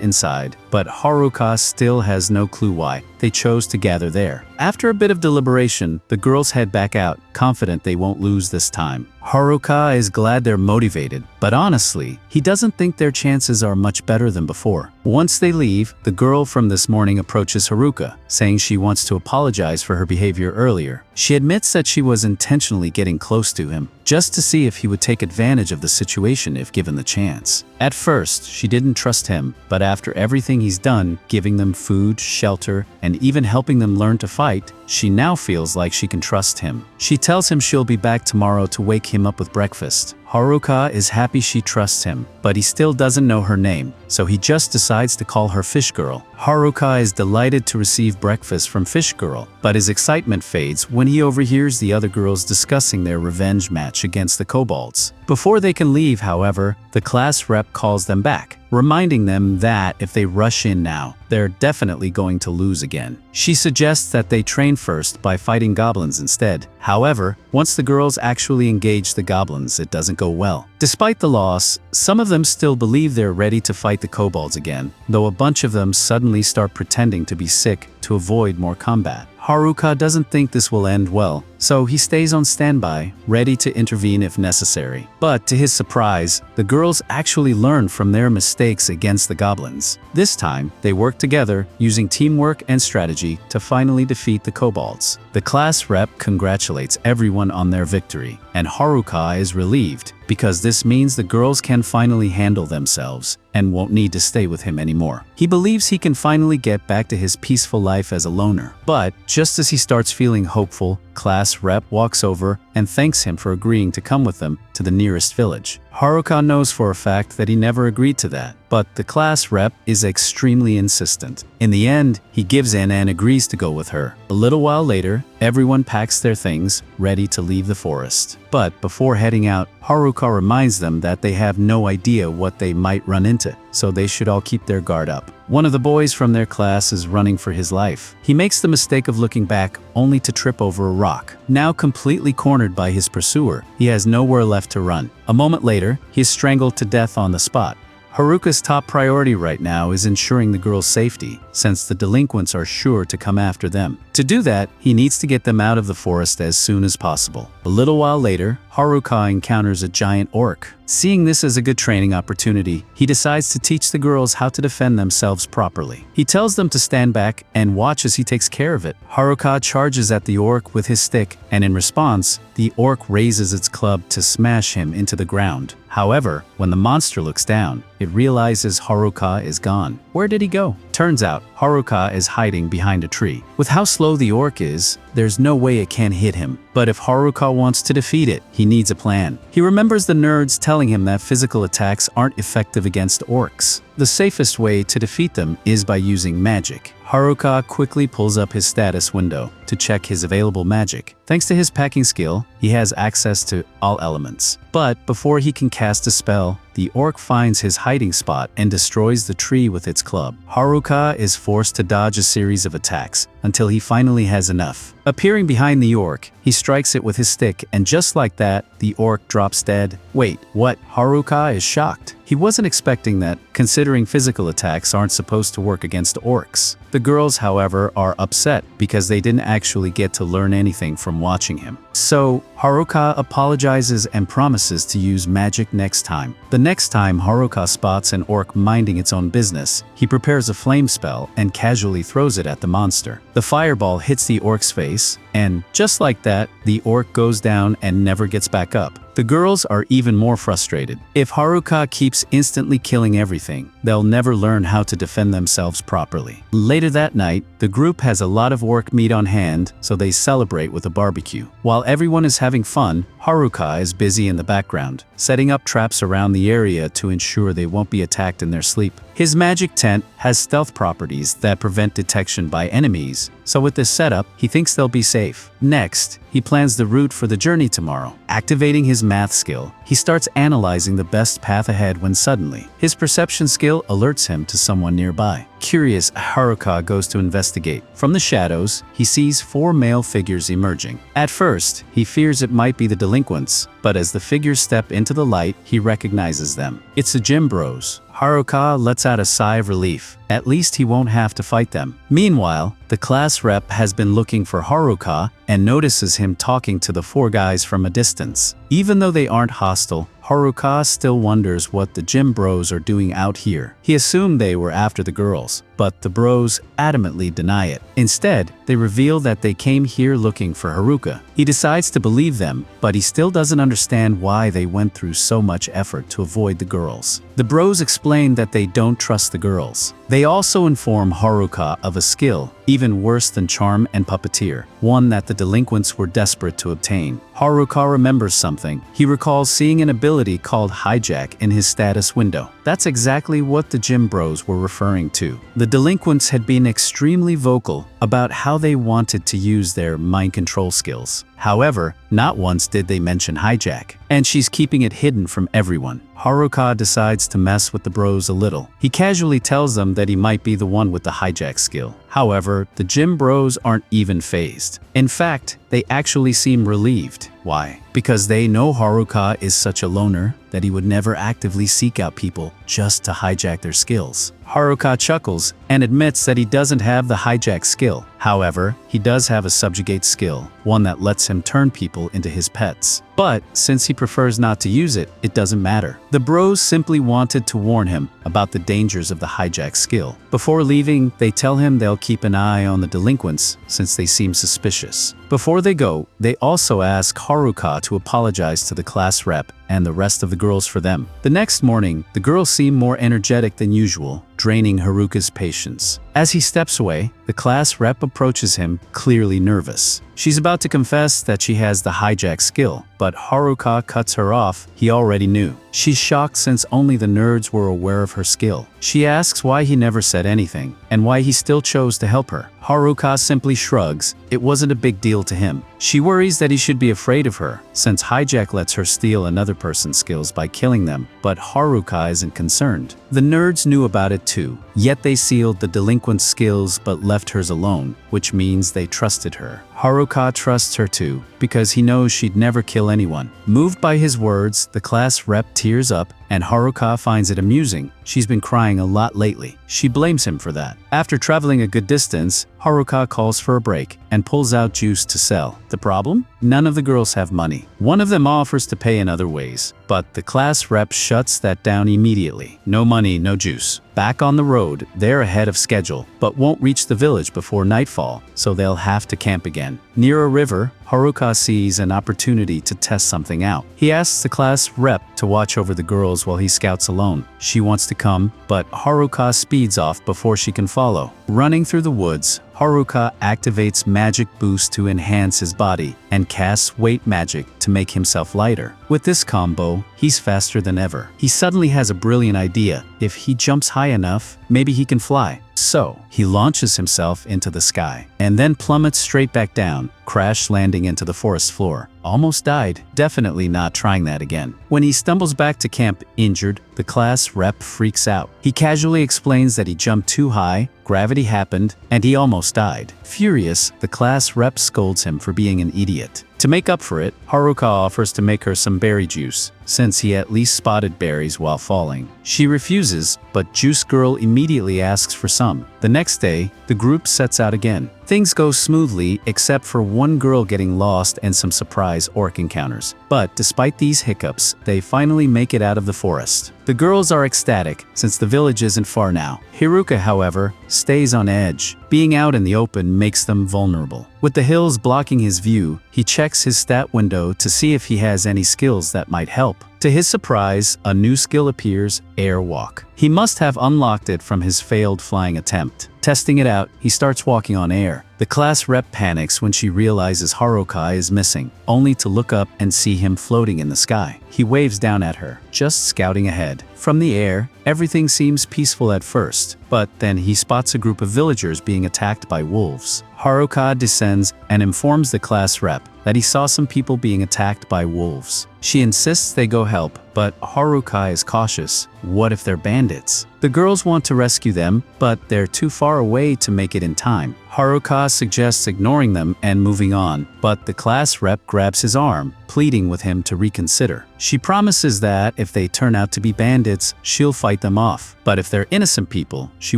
inside, but Haruka still has no clue why they chose to gather there. After a bit of deliberation, the girls head back out, confident they won't lose this time. Haruka is glad they're motivated, but honestly, he doesn't think their chances are much better than before. Once they leave, the girl from this morning approaches Haruka, saying she wants to apologize for her behavior earlier. She admits that she was intentionally getting close to him, just to see if he would take advantage of the situation if given the chance. At first, she didn't trust him, but after everything he's done, giving them food, shelter, and even helping them learn to fight, she now feels like she can trust him. She tells him she'll be back tomorrow to wake him up with breakfast. Haruka is happy she trusts him, but he still doesn't know her name, so he just decides to call her Fish Girl. Haruka is delighted to receive breakfast from Fish Girl, but his excitement fades when he overhears the other girls discussing their revenge match against the kobolds. Before they can leave, however, the class rep calls them back, reminding them that if they rush in now, they're definitely going to lose again. She suggests that they train first by fighting goblins instead. However, once the girls actually engage the goblins, it doesn't go well. Despite the loss, some of them still believe they're ready to fight the kobolds again, though a bunch of them suddenly start pretending to be sick to avoid more combat. Haruka doesn't think this will end well, so he stays on standby, ready to intervene if necessary. But to his surprise, the girls actually learn from their mistakes against the goblins. This time, they work together, using teamwork and strategy to finally defeat the kobolds. The class rep congratulates everyone on their victory, and Haruka is relieved, because this means the girls can finally handle themselves and won't need to stay with him anymore. He believes he can finally get back to his peaceful life as a loner. But just as he starts feeling hopeful, class rep walks over and thanks him for agreeing to come with them to the nearest village. Haruka knows for a fact that he never agreed to that, but the class rep is extremely insistent. In the end, he gives in and agrees to go with her. A little while later, everyone packs their things, ready to leave the forest. But before heading out, Haruka reminds them that they have no idea what they might run into, so they should all keep their guard up. One of the boys from their class is running for his life. He makes the mistake of looking back, only to trip over a rock. Now completely cornered by his pursuer, he has nowhere left to run. A moment later, he is strangled to death on the spot. Haruka's top priority right now is ensuring the girls' safety, since the delinquents are sure to come after them. To do that, he needs to get them out of the forest as soon as possible. A little while later, Haruka encounters a giant orc. Seeing this as a good training opportunity, he decides to teach the girls how to defend themselves properly. He tells them to stand back and watch as he takes care of it. Haruka charges at the orc with his stick, and in response, the orc raises its club to smash him into the ground. However, when the monster looks down, it realizes Haruka is gone. Where did he go? Turns out, Haruka is hiding behind a tree. With how slow the orc is, there's no way it can hit him. But if Haruka wants to defeat it, he needs a plan. He remembers the nerds telling him that physical attacks aren't effective against orcs. The safest way to defeat them is by using magic. Haruka quickly pulls up his status window to check his available magic. Thanks to his packing skill, he has access to all elements. But before he can cast a spell, the orc finds his hiding spot and destroys the tree with its club. Haruka is forced to dodge a series of attacks until he finally has enough. Appearing behind the orc, he strikes it with his stick, and just like that, the orc drops dead. Wait, what? Haruka is shocked. He wasn't expecting that, considering physical attacks aren't supposed to work against orcs. The girls, however, are upset because they didn't actually get to learn anything from watching him. So, Haruka apologizes and promises to use magic next time. The next time Haruka spots an orc minding its own business, he prepares a flame spell and casually throws it at the monster. The fireball hits the orc's face, and just like that, the orc goes down and never gets back up. The girls are even more frustrated. If Haruka keeps instantly killing everything, they'll never learn how to defend themselves properly. Later that night, the group has a lot of orc meat on hand, so they celebrate with a barbecue. While everyone is having fun, Haruka is busy in the background, setting up traps around the area to ensure they won't be attacked in their sleep. His magic tent has stealth properties that prevent detection by enemies, so with this setup, he thinks they'll be safe. Next, he plans the route for the journey tomorrow. Activating his math skill, he starts analyzing the best path ahead when suddenly, his perception skill alerts him to someone nearby. Curious, Haruka goes to investigate. From the shadows, he sees 4 male figures emerging. At first, he fears it might be the delinquents, but as the figures step into the light, he recognizes them. It's the gym bros. Haruka lets out a sigh of relief. At least he won't have to fight them. Meanwhile, the class rep has been looking for Haruka and notices him talking to the 4 guys from a distance. Even though they aren't hostile, Haruka still wonders what the gym bros are doing out here. He assumed they were after the girls, but the bros adamantly deny it. Instead, they reveal that they came here looking for Haruka. He decides to believe them, but he still doesn't understand why they went through so much effort to avoid the girls. The bros explain that they don't trust the girls. They also inform Haruka of a skill, even worse than charm and puppeteer, one that the delinquents were desperate to obtain. Haruka remembers something. He recalls seeing an ability called hijack in his status window. That's exactly what the gym bros were referring to. The delinquents had been extremely vocal about how they wanted to use their mind control skills. However, not once did they mention hijack, and she's keeping it hidden from everyone. Haruka decides to mess with the bros a little. He casually tells them that he might be the one with the hijack skill. However, the gym bros aren't even fazed. In fact, they actually seem relieved. Why? Because they know Haruka is such a loner that he would never actively seek out people just to hijack their skills. Haruka chuckles and admits that he doesn't have the hijack skill. However, he does have a subjugate skill, one that lets him turn people into his pets. But since he prefers not to use it, it doesn't matter. The bros simply wanted to warn him about the dangers of the hijack skill. Before leaving, they tell him they'll keep an eye on the delinquents since they seem suspicious. Before they go, they also ask Haruka to apologize to the class rep and the rest of the girls for them. The next morning, the girls seem more energetic than usual, draining Haruka's patience. As he steps away, the class rep approaches him, clearly nervous. She's about to confess that she has the hijack skill, but Haruka cuts her off. He already knew. She's shocked since only the nerds were aware of her skill. She asks why he never said anything, and why he still chose to help her. Haruka simply shrugs. It wasn't a big deal to him. She worries that he should be afraid of her, since hijack lets her steal another person's skills by killing them, but Haruka isn't concerned. The nerds knew about it too, yet they sealed the delinquent's skills but left hers alone, which means they trusted her. Haruka trusts her too, because he knows she'd never kill anyone. Moved by his words, the class rep tears up, and Haruka finds it amusing. She's been crying a lot lately. She blames him for that. After traveling a good distance, Haruka calls for a break and pulls out juice to sell. The problem? None of the girls have money. One of them offers to pay in other ways, but the class rep shuts that down immediately. No money, no juice. Back on the road, they're ahead of schedule, but won't reach the village before nightfall, so they'll have to camp again. Near a river, Haruka sees an opportunity to test something out. He asks the class rep to watch over the girls while he scouts alone. She wants to come, but Haruka speeds off before she can follow. Running through the woods, Haruka activates magic boost to enhance his body and casts weight magic to make himself lighter. With this combo, he's faster than ever. He suddenly has a brilliant idea. If he jumps high enough, maybe he can fly. So, he launches himself into the sky, and then plummets straight back down, crash landing into the forest floor. Almost died, definitely not trying that again. When he stumbles back to camp injured, the class rep freaks out. He casually explains that he jumped too high, gravity happened, and he almost died. Furious, the class rep scolds him for being an idiot. To make up for it, Haruka offers to make her some berry juice, since he at least spotted berries while falling. She refuses, but Juice Girl immediately asks for some. The next day, the group sets out again. Things go smoothly except for one girl getting lost and some surprise orc encounters. But despite these hiccups, they finally make it out of the forest. The girls are ecstatic since the village isn't far now. Haruka, however, stays on edge. Being out in the open makes them vulnerable. With the hills blocking his view, he checks his stat window to see if he has any skills that might help. To his surprise, a new skill appears, Airwalk. He must have unlocked it from his failed flying attempt. Testing it out, he starts walking on air. The class rep panics when she realizes Haruka is missing, only to look up and see him floating in the sky. He waves down at her, just scouting ahead. From the air, everything seems peaceful at first, but then he spots a group of villagers being attacked by wolves. Haruka descends and informs the class rep that he saw some people being attacked by wolves. She insists they go help, but Haruka is cautious. What if they're bandits? The girls want to rescue them, but they're too far away to make it in time. Haruka suggests ignoring them and moving on, but the class rep grabs his arm, pleading with him to reconsider. She promises that if they turn out to be bandits, she'll fight them off. But if they're innocent people, she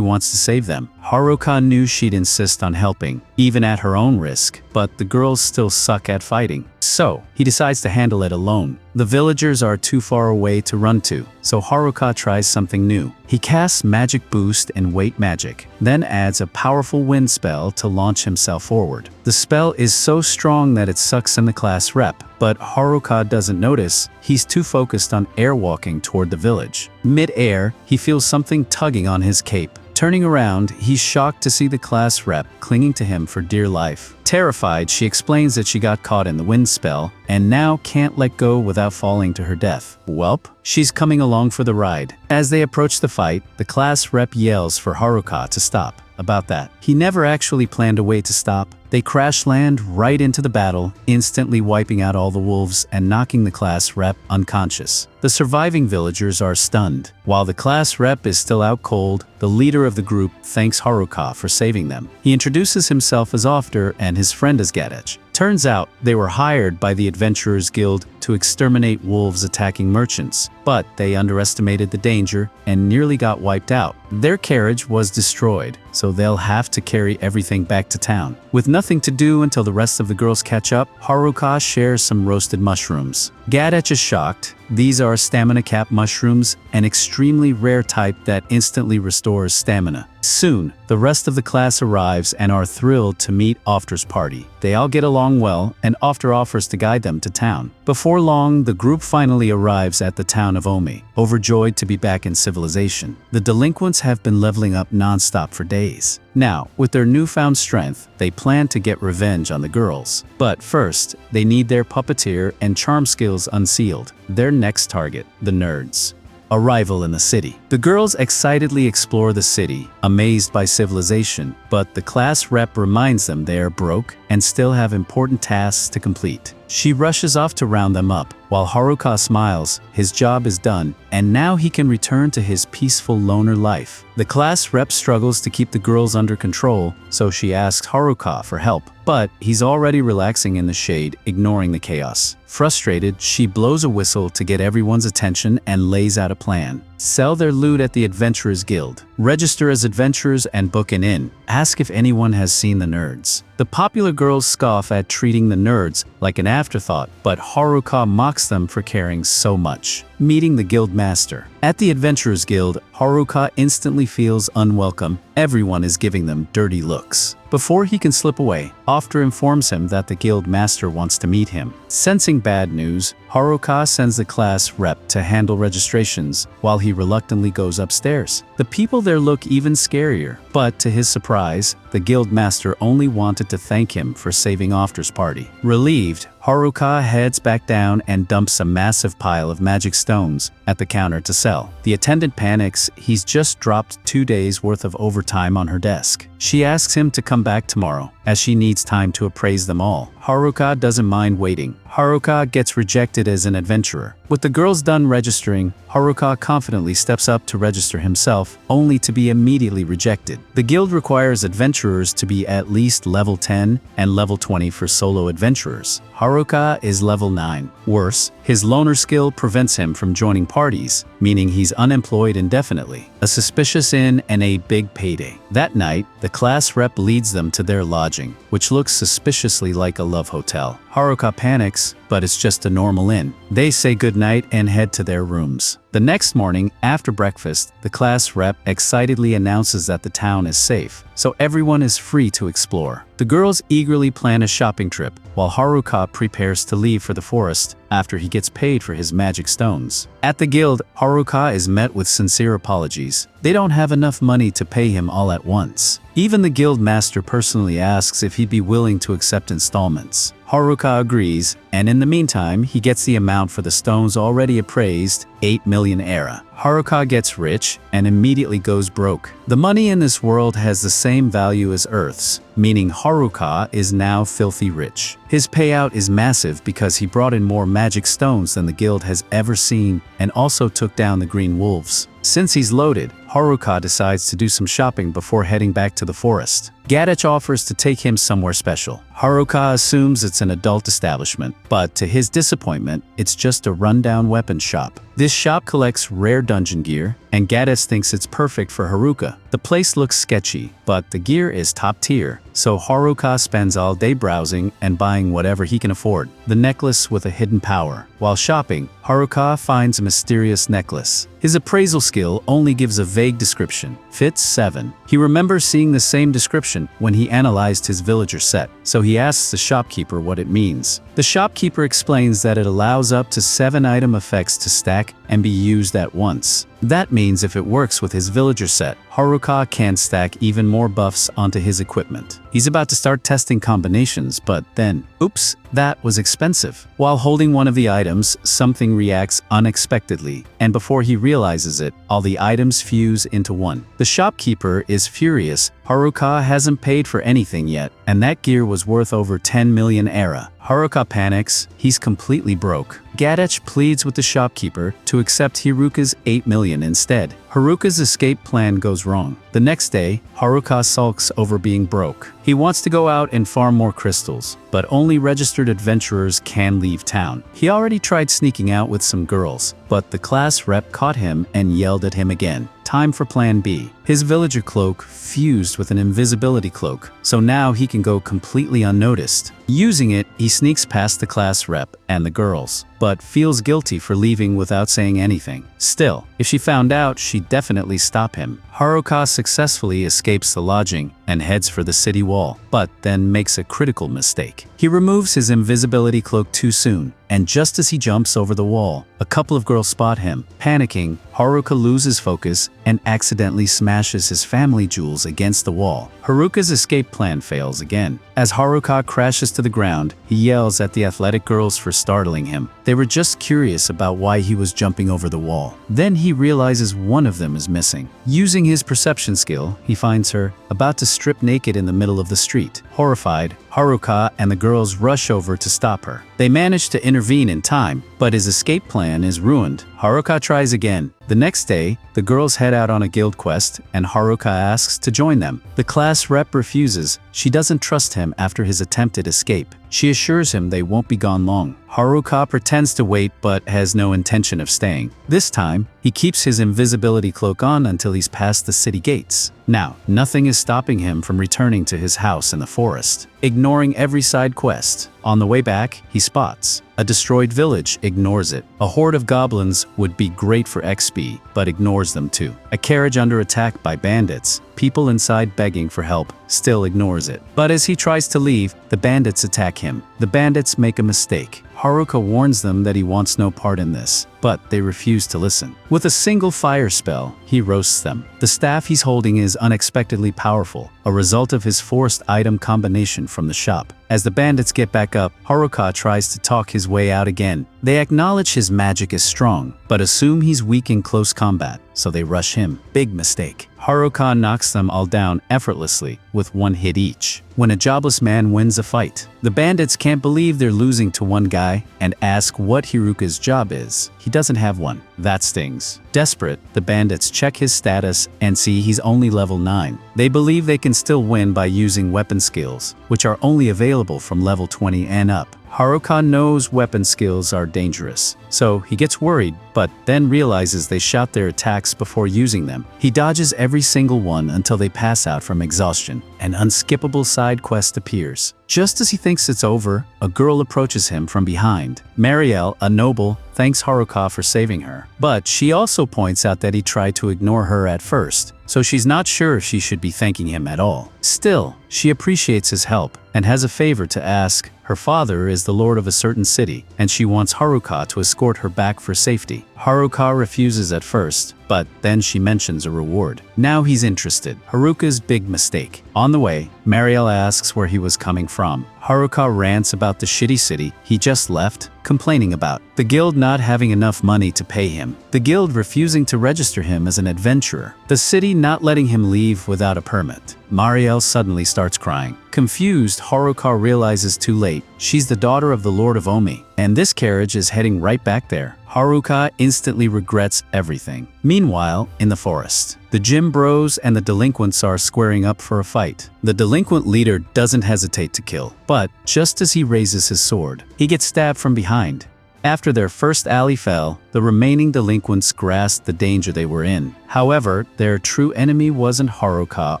wants to save them. Haruka knew she'd insist on helping, even at her own risk, but the girls still suck at fighting. So, he decides to handle it alone. The villagers are too far away to run to, so Haruka tries something new. He casts Magic Boost and Weight Magic, then adds a powerful wind spell to launch himself forward. The spell is so strong that it sucks in the class rep, but Haruka doesn't notice. He's too focused on airwalking toward the village. Mid-air, he feels something tugging on his cape. Turning around, he's shocked to see the class rep clinging to him for dear life. Terrified, she explains that she got caught in the wind spell and now can't let go without falling to her death. Welp, she's coming along for the ride. As they approach the fight, the class rep yells for Haruka to stop. About that, he never actually planned a way to stop. They crash land right into the battle, instantly wiping out all the wolves and knocking the class rep unconscious. The surviving villagers are stunned. While the class rep is still out cold, the leader of the group thanks Haruka for saving them. He introduces himself as Ofter and his friend as Gadech. Turns out they were hired by the Adventurers Guild to exterminate wolves attacking merchants, but they underestimated the danger and nearly got wiped out. Their carriage was destroyed, so they'll have to carry everything back to town. With nothing to do until the rest of the girls catch up, Haruka shares some roasted mushrooms. Gadech is shocked. These are stamina cap mushrooms, an extremely rare type that instantly restores stamina. Soon, the rest of the class arrives and are thrilled to meet Ofter's party. They all get along well, and Ofter offers to guide them to town. Before long, the group finally arrives at the town of Omi, overjoyed to be back in civilization. The delinquents have been leveling up non-stop for days. Now, with their newfound strength, they plan to get revenge on the girls. But first, they need their puppeteer and charm skills unsealed. Their next target, the nerds. Arrival in the city. The girls excitedly explore the city, amazed by civilization, but the class rep reminds them they are broke and still have important tasks to complete. She rushes off to round them up, while Haruka smiles. His job is done, and now he can return to his peaceful loner life. The class rep struggles to keep the girls under control, so she asks Haruka for help, but he's already relaxing in the shade, ignoring the chaos. Frustrated, she blows a whistle to get everyone's attention and lays out a plan. Sell their loot at the Adventurers Guild. Register as adventurers and book an inn. Ask if anyone has seen the nerds. The popular girls scoff at treating the nerds like an afterthought, but Haruka mocks them for caring so much. Meeting the guild master. At the Adventurers Guild, Haruka instantly feels unwelcome. Everyone is giving them dirty looks. Before he can slip away, Ofter informs him that the guild master wants to meet him. Sensing bad news, Haruka sends the class rep to handle registrations while he reluctantly goes upstairs. The people there look even scarier, but to his surprise, the guild master only wanted to thank him for saving After's party. Relieved, Haruka heads back down and dumps a massive pile of magic stones at the counter to sell. The attendant panics. He's just dropped 2 days worth of overtime on her desk. She asks him to come back tomorrow, as she needs time to appraise them all. Haruka doesn't mind waiting. Haruka gets rejected as an adventurer. With the girls done registering, Haruka confidently steps up to register himself, only to be immediately rejected. The guild requires adventurers to be at least level 10 and level 20 for solo adventurers. Haruka is level 9. Worse, his loner skill prevents him from joining parties, meaning he's unemployed indefinitely. A suspicious inn and a big payday. That night, the class rep leads them to their lodging, which looks suspiciously like a love hotel. Haruka panics, but it's just a normal inn. They say goodnight and head to their rooms. The next morning, after breakfast, the class rep excitedly announces that the town is safe, so everyone is free to explore. The girls eagerly plan a shopping trip, while Haruka prepares to leave for the forest after he gets paid for his magic stones. At the guild, Haruka is met with sincere apologies. They don't have enough money to pay him all at once. Even the guild master personally asks if he'd be willing to accept installments. Haruka agrees, and in the meantime, he gets the amount for the stones already appraised, 8 million era. Haruka gets rich and immediately goes broke. The money in this world has the same value as Earth's, meaning Haruka is now filthy rich. His payout is massive because he brought in more magic stones than the guild has ever seen and also took down the green wolves. Since he's loaded, Haruka decides to do some shopping before heading back to the forest. Gadich offers to take him somewhere special. Haruka assumes it's an adult establishment, but to his disappointment, it's just a rundown weapon shop. This shop collects rare dungeon gear, and Gadich thinks it's perfect for Haruka. The place looks sketchy, but the gear is top tier, so Haruka spends all day browsing and buying whatever he can afford. The necklace with a hidden power. While shopping, Haruka finds a mysterious necklace. His appraisal skill only gives a vague description. Fits 7. He remembers seeing the same description when he analyzed his villager set, so he asks the shopkeeper what it means. The shopkeeper explains that it allows up to 7 item effects to stack and be used at once. That means if it works with his villager set, Haruka can stack even more buffs onto his equipment. He's about to start testing combinations, but then, oops, that was expensive. While holding one of the items, something reacts unexpectedly, and before he realizes it, all the items fuse into one. The shopkeeper is furious. Haruka hasn't paid for anything yet, and that gear was worth over 10 million era. Haruka panics. He's completely broke. Gadich pleads with the shopkeeper to accept Haruka's 8 million instead. Haruka's escape plan goes wrong. The next day, Haruka sulks over being broke. He wants to go out and farm more crystals, but only registered adventurers can leave town. He already tried sneaking out with some girls, but the class rep caught him and yelled at him again. Time for plan B. His villager cloak fused with an invisibility cloak, so now he can go completely unnoticed. Using it, he sneaks past the class rep and the girls, but feels guilty for leaving without saying anything. Still, if she found out, she'd definitely stop him. Haruka successfully escapes the lodging and heads for the city wall, but then makes a critical mistake. He removes his invisibility cloak too soon, and just as he jumps over the wall, a couple of girls spot him. Panicking, Haruka loses focus and accidentally smashes his family jewels against the wall. Haruka's escape plan fails again. As Haruka crashes to the ground, he yells at the athletic girls for startling him. They were just curious about why he was jumping over the wall. Then he realizes one of them is missing. Using his perception skill, he finds her, about to strip naked in the middle of the street. Horrified, Haruka and the girls rush over to stop her. They manage to intervene in time, but his escape plan is ruined. Haruka tries again. The next day, the girls head out on a guild quest, and Haruka asks to join them. The class rep refuses. She doesn't trust him after his attempted escape. She assures him they won't be gone long. Haruka pretends to wait but has no intention of staying. This time, he keeps his invisibility cloak on until he's past the city gates. Now, nothing is stopping him from returning to his house in the forest, ignoring every side quest. On the way back, he spots a destroyed village, ignores it. A horde of goblins would be great for XP, but ignores them too. A carriage under attack by bandits, people inside begging for help, still ignores it. But as he tries to leave, the bandits attack him. The bandits make a mistake. Haruka warns them that he wants no part in this, but they refuse to listen. With a single fire spell, he roasts them. The staff he's holding is unexpectedly powerful, a result of his forced item combination from the shop. As the bandits get back up, Haruka tries to talk his way out again. They acknowledge his magic is strong, but assume he's weak in close combat, so they rush him. Big mistake. Haruka knocks them all down effortlessly, with one hit each. When a jobless man wins a fight, the bandits can't believe they're losing to one guy and ask what Haruka's job is. He doesn't have one. That stings. Desperate, the bandits check his status and see he's only level 9. They believe they can still win by using weapon skills, which are only available from level 20 and up. Haruka knows weapon skills are dangerous, so he gets worried, but then realizes they shout their attacks before using them. He dodges every single one until they pass out from exhaustion. An unskippable side quest appears. Just as he thinks it's over, a girl approaches him from behind. Marielle, a noble, thanks Haruka for saving her, but she also points out that he tried to ignore her at first, so she's not sure if she should be thanking him at all. Still, she appreciates his help and has a favor to ask. Her father is the lord of a certain city, and she wants Haruka to escort her back for safety. Haruka refuses at first, but then she mentions a reward. Now he's interested. Haruka's big mistake. On the way, Marielle asks where he was coming from. Haruka rants about the shitty city he just left, complaining about the guild not having enough money to pay him, the guild refusing to register him as an adventurer, the city not letting him leave without a permit. Marielle suddenly starts crying. Confused, Haruka realizes too late she's the daughter of the Lord of Omi, and this carriage is heading right back there. Haruka instantly regrets everything. Meanwhile, in the forest, the gym bros and the delinquents are squaring up for a fight. The delinquent leader doesn't hesitate to kill, but just as he raises his sword, he gets stabbed from behind. After their first ally fell, the remaining delinquents grasped the danger they were in. However, their true enemy wasn't Haruka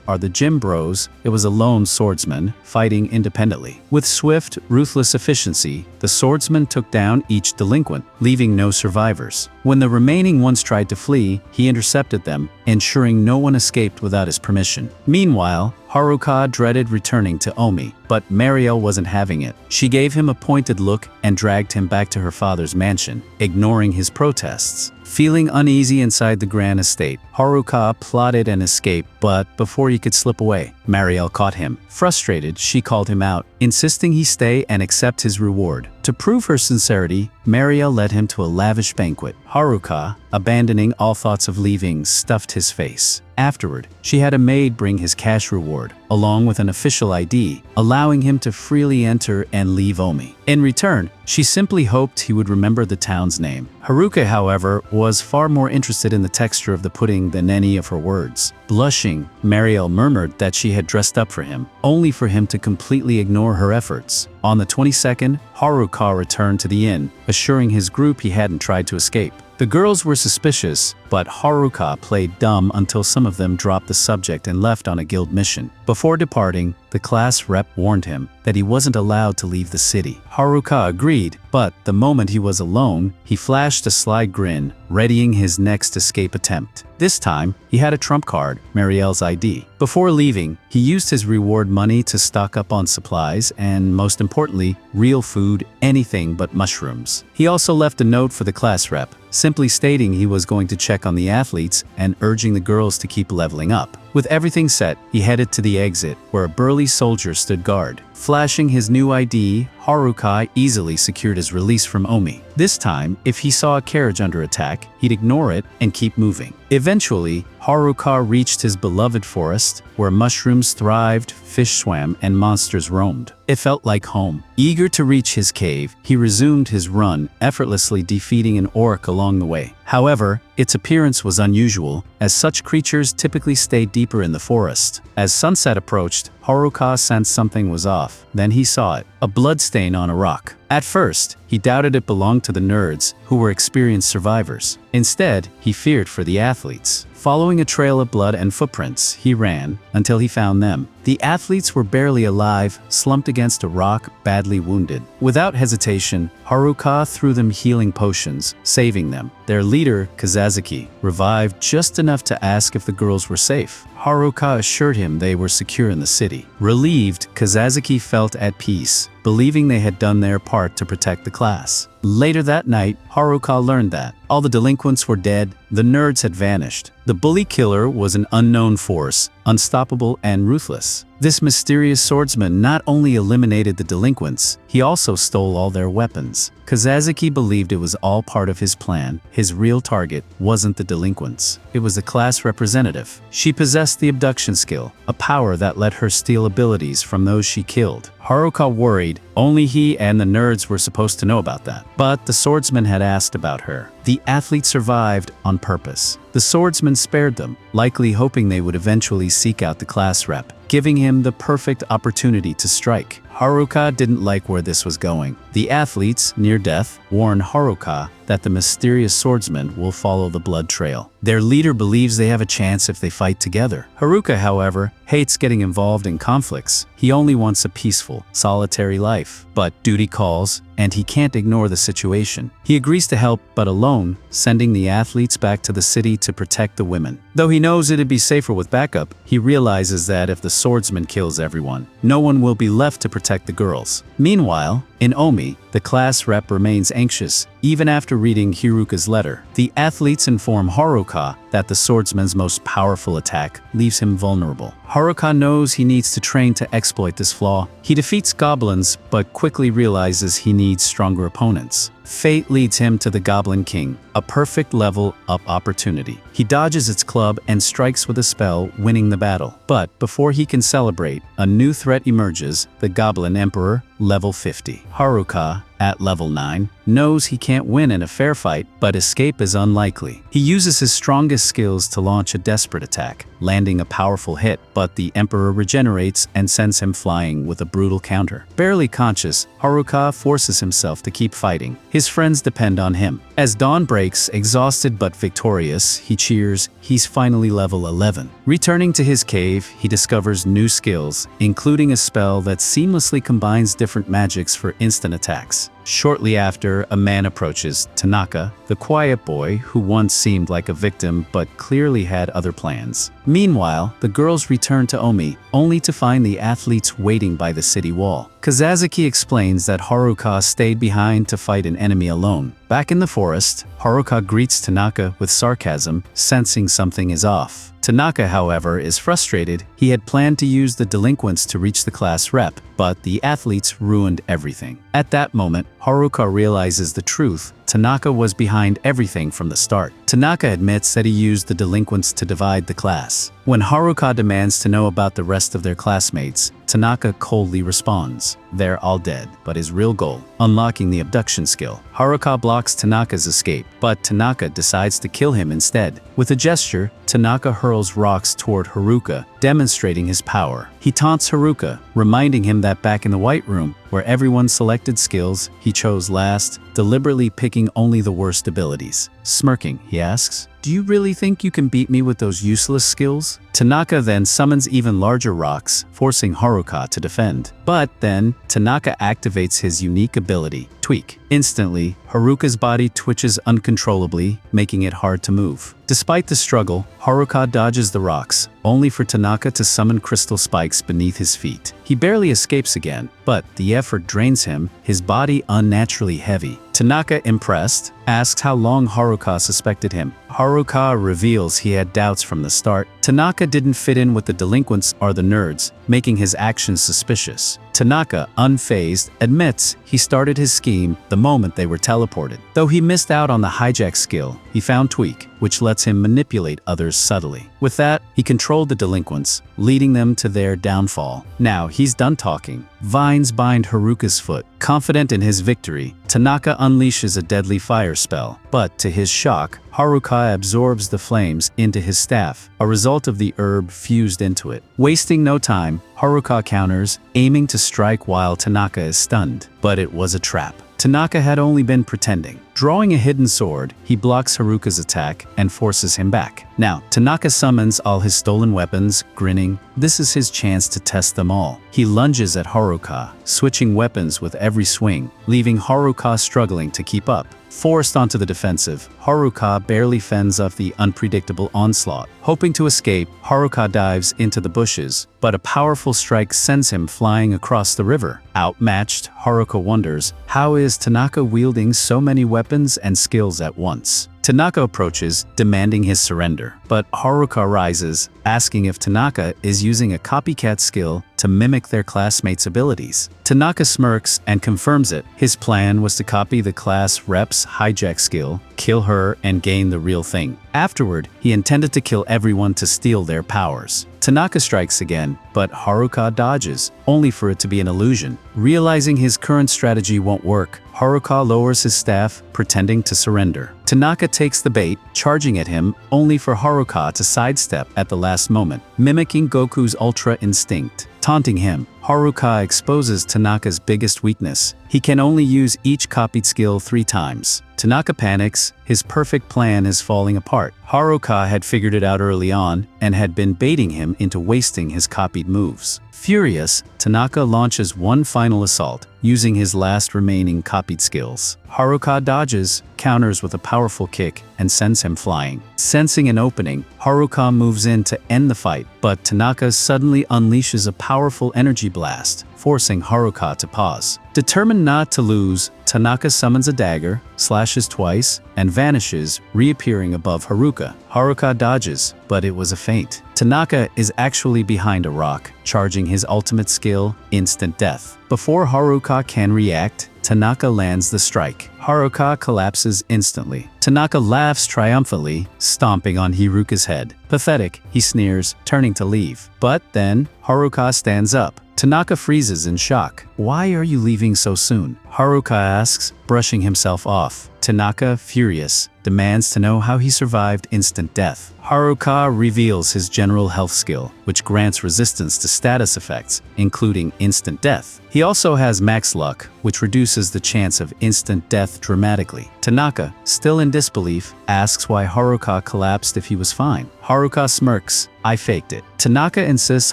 or the gym bros, it was a lone swordsman fighting independently. With swift, ruthless efficiency, the swordsman took down each delinquent, leaving no survivors. When the remaining ones tried to flee, he intercepted them, ensuring no one escaped without his permission. Meanwhile, Haruka dreaded returning to Omi, but Marielle wasn't having it. She gave him a pointed look and dragged him back to her father's mansion, ignoring his protests. Feeling uneasy inside the grand estate, Haruka plotted an escape, but before he could slip away, Marielle caught him. Frustrated, she called him out, insisting he stay and accept his reward. To prove her sincerity, Marielle led him to a lavish banquet. Haruka, abandoning all thoughts of leaving, stuffed his face. Afterward, she had a maid bring his cash reward, along with an official ID, allowing him to freely enter and leave Omi. In return, she simply hoped he would remember the town's name. Haruka, however, was far more interested in the texture of the pudding than any of her words. Blushing, Marielle murmured that she had dressed up for him, only for him to completely ignore her efforts. On the 22nd, Haruka returned to the inn, assuring his group he hadn't tried to escape. The girls were suspicious, but Haruka played dumb until some of them dropped the subject and left on a guild mission. Before departing, the class rep warned him that he wasn't allowed to leave the city. Haruka agreed, but the moment he was alone, he flashed a sly grin, readying his next escape attempt. This time, he had a trump card, Marielle's ID. Before leaving, he used his reward money to stock up on supplies and, most importantly, real food, anything but mushrooms. He also left a note for the class rep, simply stating he was going to check on the athletes and urging the girls to keep leveling up. With everything set, he headed to the exit, where a burly soldier stood guard. Flashing his new ID, Haruka easily secured his release from Omi. This time, if he saw a carriage under attack, he'd ignore it and keep moving. Eventually, Haruka reached his beloved forest, where mushrooms thrived, fish swam, and monsters roamed. It felt like home. Eager to reach his cave, he resumed his run, effortlessly defeating an orc along the way. However, its appearance was unusual, as such creatures typically stay deeper in the forest. As sunset approached, Haruka sensed something was off. Then he saw it, a bloodstain on a rock. At first, he doubted it belonged to the nerds, who were experienced survivors. Instead, he feared for the athletes. Following a trail of blood and footprints, he ran until he found them. The athletes were barely alive, slumped against a rock, badly wounded. Without hesitation, Haruka threw them healing potions, saving them. Their leader, Kazazaki, revived just enough to ask if the girls were safe. Haruka assured him they were secure in the city. Relieved, Kazazaki felt at peace, believing they had done their part to protect the class. Later that night, Haruka learned that all the delinquents were dead, the nerds had vanished. The bully killer was an unknown force, unstoppable and ruthless. This mysterious swordsman not only eliminated the delinquents, he also stole all their weapons. Kazazaki believed it was all part of his plan. His real target wasn't the delinquents. It was the class representative. She possessed the abduction skill, a power that let her steal abilities from those she killed. Haruka worried only he and the nerds were supposed to know about that. But the swordsman had asked about her. The athlete survived on purpose. The swordsman spared them, likely hoping they would eventually seek out the class rep, giving him the perfect opportunity to strike. Haruka didn't like where this was going. The athletes, near death, warn Haruka that the mysterious swordsman will follow the blood trail. Their leader believes they have a chance if they fight together. Haruka, however, hates getting involved in conflicts. He only wants a peaceful, solitary life. But duty calls, and he can't ignore the situation. He agrees to help, but alone, sending the athletes back to the city to protect the women. Though he knows it'd be safer with backup, he realizes that if the swordsman kills everyone, no one will be left to protect the girls. Meanwhile, in Omi, the class rep remains anxious, even after reading Haruka's letter. The athletes inform Haruka that the swordsman's most powerful attack leaves him vulnerable. Haruka knows he needs to train to exploit this flaw. He defeats goblins, but quickly realizes he needs stronger opponents. Fate leads him to the Goblin King, a perfect level-up opportunity. He dodges its club and strikes with a spell, winning the battle. But before he can celebrate, a new threat emerges, the Goblin Emperor, level 50. Haruka, at level 9, knows he can't win in a fair fight, but escape is unlikely. He uses his strongest skills to launch a desperate attack, landing a powerful hit, but the Emperor regenerates and sends him flying with a brutal counter. Barely conscious, Haruka forces himself to keep fighting. His friends depend on him. As dawn breaks, exhausted but victorious, he cheers, he's finally level 11. Returning to his cave, he discovers new skills, including a spell that seamlessly combines different magics for instant attacks. Shortly after, a man approaches, Tanaka, the quiet boy who once seemed like a victim but clearly had other plans. Meanwhile, the girls return to Omi, only to find the athletes waiting by the city wall. Kazazaki explains that Haruka stayed behind to fight an enemy alone. Back in the forest, Haruka greets Tanaka with sarcasm, sensing something is off. Tanaka, however, is frustrated. He had planned to use the delinquents to reach the class rep, but the athletes ruined everything. At that moment, Haruka realizes the truth. Tanaka was behind everything from the start. Tanaka admits that he used the delinquents to divide the class. When Haruka demands to know about the rest of their classmates, Tanaka coldly responds, "They're all dead," but his real goal, unlocking the abduction skill. Haruka blocks Tanaka's escape, but Tanaka decides to kill him instead. With a gesture, Tanaka hurls rocks toward Haruka, demonstrating his power. He taunts Haruka, reminding him that back in the White Room, where everyone selected skills, he chose last, deliberately picking only the worst abilities. Smirking, he asks, "Do you really think you can beat me with those useless skills?" Tanaka then summons even larger rocks, forcing Haruka to defend. But then, Tanaka activates his unique ability, Tweak. Instantly, Haruka's body twitches uncontrollably, making it hard to move. Despite the struggle, Haruka dodges the rocks, only for Tanaka to summon crystal spikes beneath his feet. He barely escapes again, but the effort drains him, his body unnaturally heavy. Tanaka, impressed, asks how long Haruka suspected him. Haruka reveals he had doubts from the start. Tanaka didn't fit in with the delinquents or the nerds, making his actions suspicious. Tanaka, unfazed, admits he started his scheme the moment they were teleported. Though he missed out on the hijack skill, he found Tweak, which lets him manipulate others subtly. With that, he controlled the delinquents, leading them to their downfall. Now he's done talking. Vines bind Haruka's foot. Confident in his victory, Tanaka unleashes a deadly fire spell, but to his shock, Haruka absorbs the flames into his staff, a result of the herb fused into it. Wasting no time, Haruka counters, aiming to strike while Tanaka is stunned. But it was a trap. Tanaka had only been pretending. Drawing a hidden sword, he blocks Haruka's attack and forces him back. Now, Tanaka summons all his stolen weapons, grinning. This is his chance to test them all. He lunges at Haruka, switching weapons with every swing, leaving Haruka struggling to keep up. Forced onto the defensive, Haruka barely fends off the unpredictable onslaught. Hoping to escape, Haruka dives into the bushes, but a powerful strike sends him flying across the river. Outmatched, Haruka wonders, how is Tanaka wielding so many weapons and skills at once? Tanaka approaches, demanding his surrender, but Haruka rises, asking if Tanaka is using a copycat skill to mimic their classmates' abilities. Tanaka smirks and confirms it. His plan was to copy the class rep's hijack skill, kill her, and gain the real thing. Afterward, he intended to kill everyone to steal their powers. Tanaka strikes again, but Haruka dodges, only for it to be an illusion. Realizing his current strategy won't work, Haruka lowers his staff, pretending to surrender. Tanaka takes the bait, charging at him, only for Haruka to sidestep at the last moment, mimicking Goku's Ultra Instinct. Taunting him, Haruka exposes Tanaka's biggest weakness. He can only use each copied skill 3 times. Tanaka panics, his perfect plan is falling apart. Haruka had figured it out early on and had been baiting him into wasting his copied moves. Furious, Tanaka launches one final assault, using his last remaining copied skills. Haruka dodges, counters with a powerful kick, and sends him flying. Sensing an opening, Haruka moves in to end the fight, but Tanaka suddenly unleashes a powerful energy blast, forcing Haruka to pause. Determined not to lose, Tanaka summons a dagger, slashes twice, and vanishes, reappearing above Haruka. Haruka dodges, but it was a feint. Tanaka is actually behind a rock, charging his ultimate skill, Instant Death. Before Haruka can react, Tanaka lands the strike. Haruka collapses instantly. Tanaka laughs triumphantly, stomping on Haruka's head. Pathetic, he sneers, turning to leave. But then, Haruka stands up. Tanaka freezes in shock. Why are you leaving so soon? Haruka asks, brushing himself off. Tanaka, furious, demands to know how he survived instant death. Haruka reveals his general health skill, which grants resistance to status effects, including instant death. He also has max luck, which reduces the chance of instant death dramatically. Tanaka, still in disbelief, asks why Haruka collapsed if he was fine. Haruka smirks, I faked it. Tanaka insists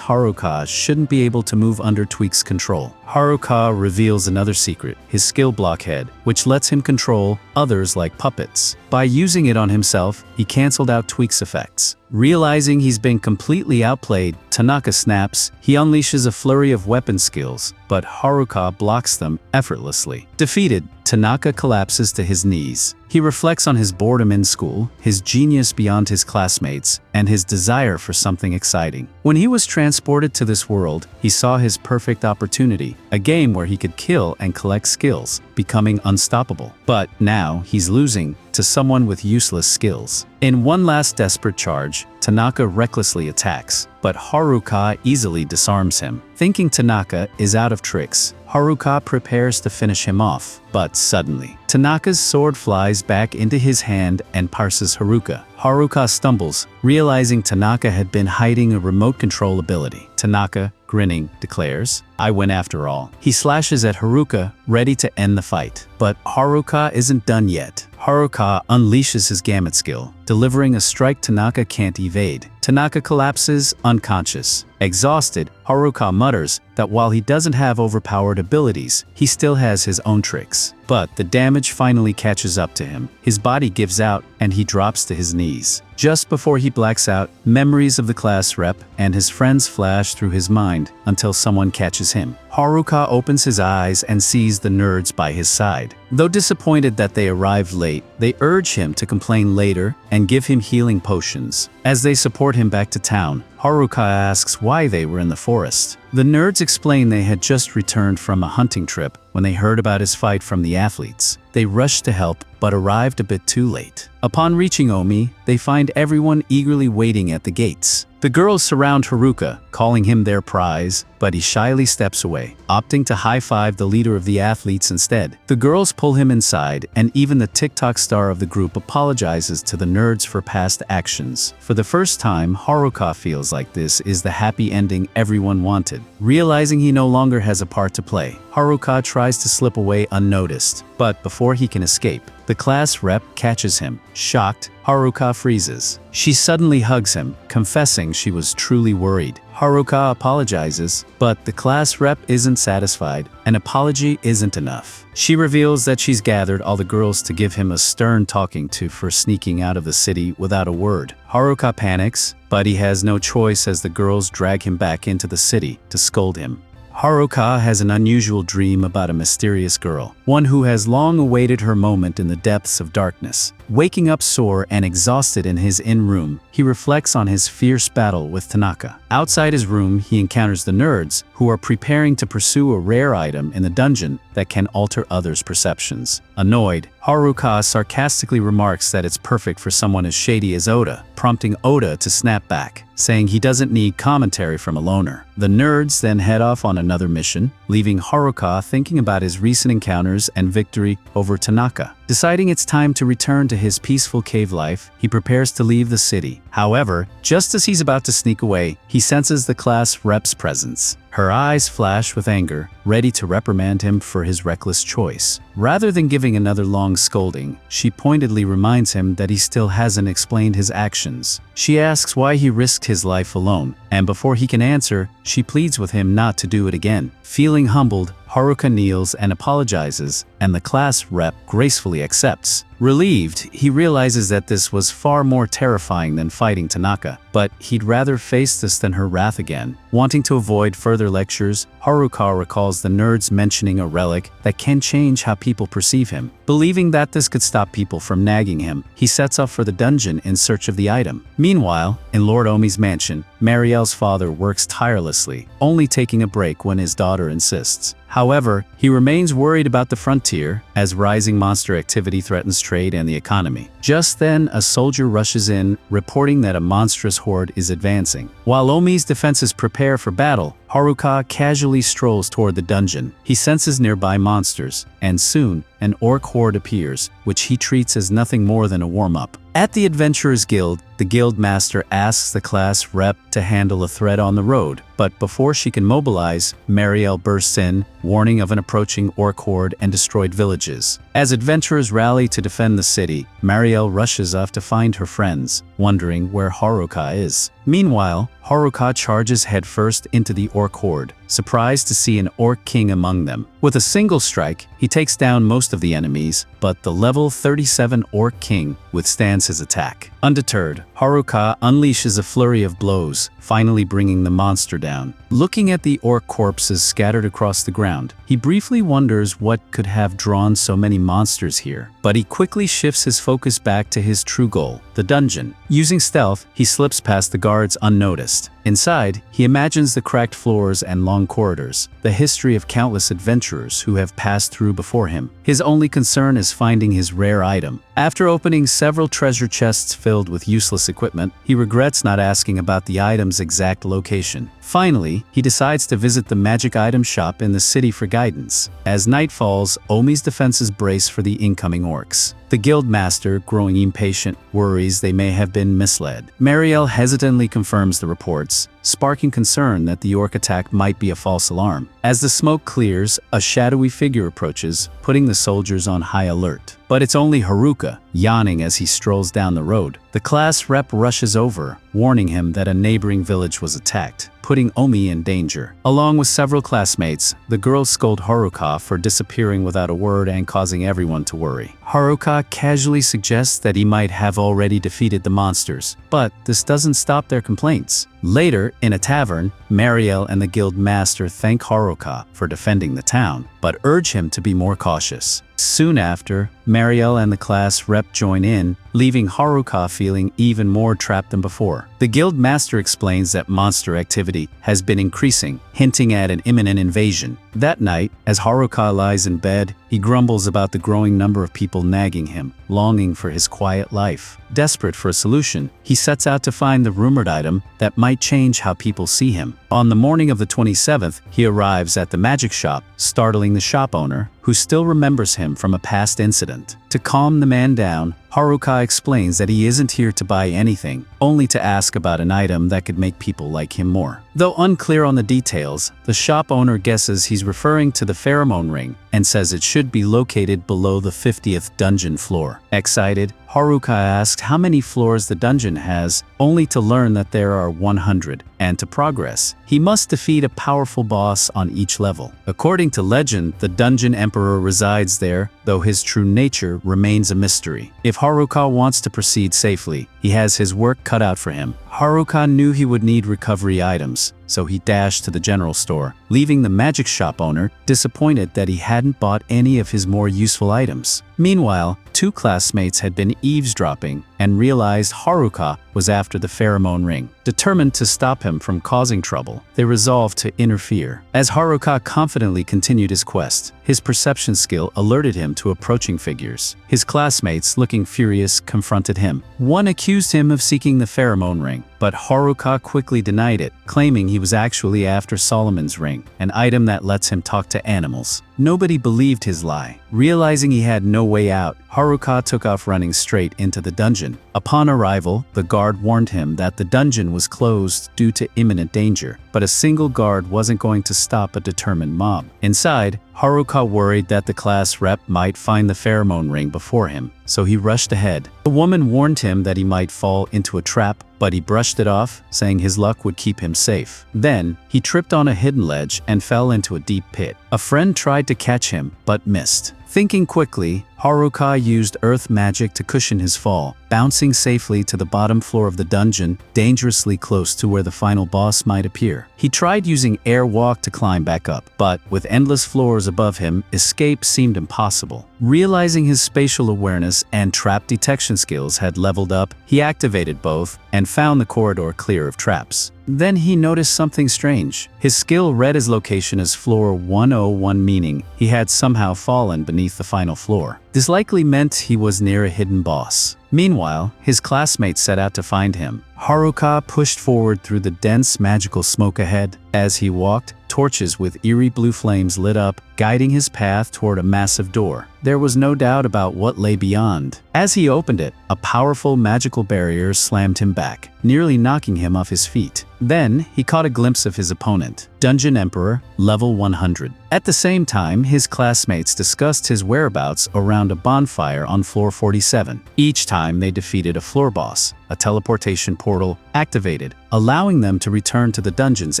Haruka shouldn't be able to move under Tweak's control. Haruka reveals another secret, his skill blockhead, which lets him control others like puppets. By using it on himself, he cancelled out Tweak's effects. Realizing he's been completely outplayed, Tanaka snaps. He unleashes a flurry of weapon skills, but Haruka blocks them effortlessly. Defeated, Tanaka collapses to his knees. He reflects on his boredom in school, his genius beyond his classmates, and his desire for something exciting. When he was transported to this world, he saw his perfect opportunity, a game where he could kill and collect skills, becoming unstoppable. But now he's losing to someone with useless skills. In one last desperate charge, Tanaka recklessly attacks, but Haruka easily disarms him. Thinking Tanaka is out of tricks, Haruka prepares to finish him off, but suddenly, Tanaka's sword flies back into his hand and pierces Haruka. Haruka stumbles, realizing Tanaka had been hiding a remote control ability. Tanaka, grinning, declares, I win after all. He slashes at Haruka, ready to end the fight. But Haruka isn't done yet. Haruka unleashes his gamut skill, delivering a strike Tanaka can't evade. Tanaka collapses, unconscious. Exhausted, Haruka mutters that while he doesn't have overpowered abilities, he still has his own tricks. But the damage finally catches up to him. His body gives out, and he drops to his knees. Just before he blacks out, memories of the class rep and his friends flash through his mind until someone catches him. Haruka opens his eyes and sees the nerds by his side. Though disappointed that they arrived late, they urge him to complain later and give him healing potions. As they support him back to town, Haruka asks why they were in the forest. The nerds explain they had just returned from a hunting trip when they heard about his fight from the athletes. They rushed to help, but arrived a bit too late. Upon reaching Omi, they find everyone eagerly waiting at the gates. The girls surround Haruka, calling him their prize, but he shyly steps away, opting to high-five the leader of the athletes instead. The girls pull him inside, and even the TikTok star of the group apologizes to the nerds for past actions. For the first time, Haruka feels feels like this is the happy ending everyone wanted. Realizing he no longer has a part to play, Haruka tries to slip away unnoticed. But before he can escape, the class rep catches him. Shocked, Haruka freezes. She suddenly hugs him, confessing she was truly worried. Haruka apologizes, but the class rep isn't satisfied. An apology isn't enough. She reveals that she's gathered all the girls to give him a stern talking to for sneaking out of the city without a word. Haruka panics, but he has no choice as the girls drag him back into the city to scold him. Haruka has an unusual dream about a mysterious girl, one who has long awaited her moment in the depths of darkness. Waking up sore and exhausted in his inn room, he reflects on his fierce battle with Tanaka. Outside his room, he encounters the nerds, who are preparing to pursue a rare item in the dungeon that can alter others' perceptions. Annoyed, Haruka sarcastically remarks that it's perfect for someone as shady as Oda, prompting Oda to snap back, saying he doesn't need commentary from a loner. The nerds then head off on another mission, leaving Haruka thinking about his recent encounters and victory over Tanaka. Deciding it's time to return to his peaceful cave life, he prepares to leave the city. However, just as he's about to sneak away, he senses the class rep's presence. Her eyes flash with anger, ready to reprimand him for his reckless choice. Rather than giving another long scolding, she pointedly reminds him that he still hasn't explained his actions. She asks why he risked his life alone, and before he can answer, she pleads with him not to do it again. Feeling humbled, Haruka kneels and apologizes, and the class rep gracefully accepts. Relieved, he realizes that this was far more terrifying than fighting Tanaka, but he'd rather face this than her wrath again. Wanting to avoid further lectures, Haruka recalls the nerds mentioning a relic that can change how people perceive him. Believing that this could stop people from nagging him, he sets off for the dungeon in search of the item. Meanwhile, in Lord Omi's mansion, Marielle's father works tirelessly, only taking a break when his daughter insists. However, he remains worried about the frontier, as rising monster activity threatens trade and the economy. Just then, a soldier rushes in, reporting that a monstrous horde is advancing. While Omi's defenses prepare for battle, Haruka casually strolls toward the dungeon. He senses nearby monsters, and soon, an orc horde appears, which he treats as nothing more than a warm-up. At the Adventurers Guild, the guild master asks the class rep to handle a threat on the road, but before she can mobilize, Marielle bursts in, warning of an approaching orc horde and destroyed villages. As adventurers rally to defend the city, Marielle rushes off to find her friends, wondering where Haruka is. Meanwhile, Haruka charges headfirst into the orc horde, surprised to see an orc king among them. With a single strike, he takes down most of the enemies, but the level 37 orc king withstands his attack. Undeterred, Haruka unleashes a flurry of blows, finally bringing the monster down. Looking at the orc corpses scattered across the ground, he briefly wonders what could have drawn so many monsters here. But he quickly shifts his focus back to his true goal, the dungeon. Using stealth, he slips past the guards unnoticed. Inside, he imagines the cracked floors and long corridors, the history of countless adventurers who have passed through before him. His only concern is finding his rare item. After opening several treasure chests filled with useless equipment, he regrets not asking about the item's exact location. Finally, he decides to visit the magic item shop in the city for guidance. As night falls, Omi's defenses brace for the incoming orcs. The guild master, growing impatient, worries they may have been misled. Marielle hesitantly confirms the reports, sparking concern that the orc attack might be a false alarm. As the smoke clears, a shadowy figure approaches, putting the soldiers on high alert. But it's only Haruka, yawning as he strolls down the road. The class rep rushes over, warning him that a neighboring village was attacked, putting Omi in danger. Along with several classmates, the girls scold Haruka for disappearing without a word and causing everyone to worry. Haruka casually suggests that he might have already defeated the monsters, but this doesn't stop their complaints. Later, in a tavern, Marielle and the guild master thank Haruka for defending the town, but urge him to be more cautious. Soon after, Marielle and the class rep join in, leaving Haruka feeling even more trapped than before. The guild master explains that monster activity has been increasing, hinting at an imminent invasion. That night, as Haruka lies in bed, he grumbles about the growing number of people nagging him, longing for his quiet life. Desperate for a solution, he sets out to find the rumored item that might change how people see him. On the morning of the 27th, he arrives at the magic shop, startling the shop owner, who still remembers him from a past incident. To calm the man down, Haruka explains that he isn't here to buy anything, only to ask ask about an item that could make people like him more. Though unclear on the details, the shop owner guesses he's referring to the pheromone ring and says it should be located below the 50th dungeon floor. Excited, Haruka asks how many floors the dungeon has, only to learn that there are 100, and to progress, he must defeat a powerful boss on each level. According to legend, the dungeon emperor resides there, though his true nature remains a mystery. If Haruka wants to proceed safely, he has his work cut out for him. Haruka knew he would need recovery items, so he dashed to the general store, leaving the magic shop owner disappointed that he hadn't bought any of his more useful items. Meanwhile, two classmates had been eavesdropping and realized Haruka was after the pheromone ring. Determined to stop him from causing trouble, they resolved to interfere. As Haruka confidently continued his quest, his perception skill alerted him to approaching figures. His classmates, looking furious, confronted him. One accused him of seeking the pheromone ring, but Haruka quickly denied it, claiming he was actually after Solomon's ring, an item that lets him talk to animals. Nobody believed his lie. Realizing he had no way out, Haruka took off running straight into the dungeon. Upon arrival, the guard warned him that the dungeon was closed due to imminent danger, but a single guard wasn't going to stop a determined mob. Inside, Haruka worried that the class rep might find the pheromone ring before him, so he rushed ahead. The woman warned him that he might fall into a trap, but he brushed it off, saying his luck would keep him safe. Then, he tripped on a hidden ledge and fell into a deep pit. A friend tried to catch him, but missed. Thinking quickly, Haruka used earth magic to cushion his fall, bouncing safely to the bottom floor of the dungeon, dangerously close to where the final boss might appear. He tried using air walk to climb back up, but with endless floors above him, escape seemed impossible. Realizing his spatial awareness and trap detection skills had leveled up, he activated both and found the corridor clear of traps. Then he noticed something strange. His skill read his location as floor 101, meaning he had somehow fallen beneath the final floor. This likely meant he was near a hidden boss. Meanwhile, his classmates set out to find him. Haruka pushed forward through the dense magical smoke ahead. As he walked, torches with eerie blue flames lit up, guiding his path toward a massive door. There was no doubt about what lay beyond. As he opened it, a powerful magical barrier slammed him back, nearly knocking him off his feet. Then, he caught a glimpse of his opponent, Dungeon Emperor, level 100. At the same time, his classmates discussed his whereabouts around a bonfire on floor 47. Each time they defeated a floor boss, a teleportation portal activated, allowing them to return to the dungeon's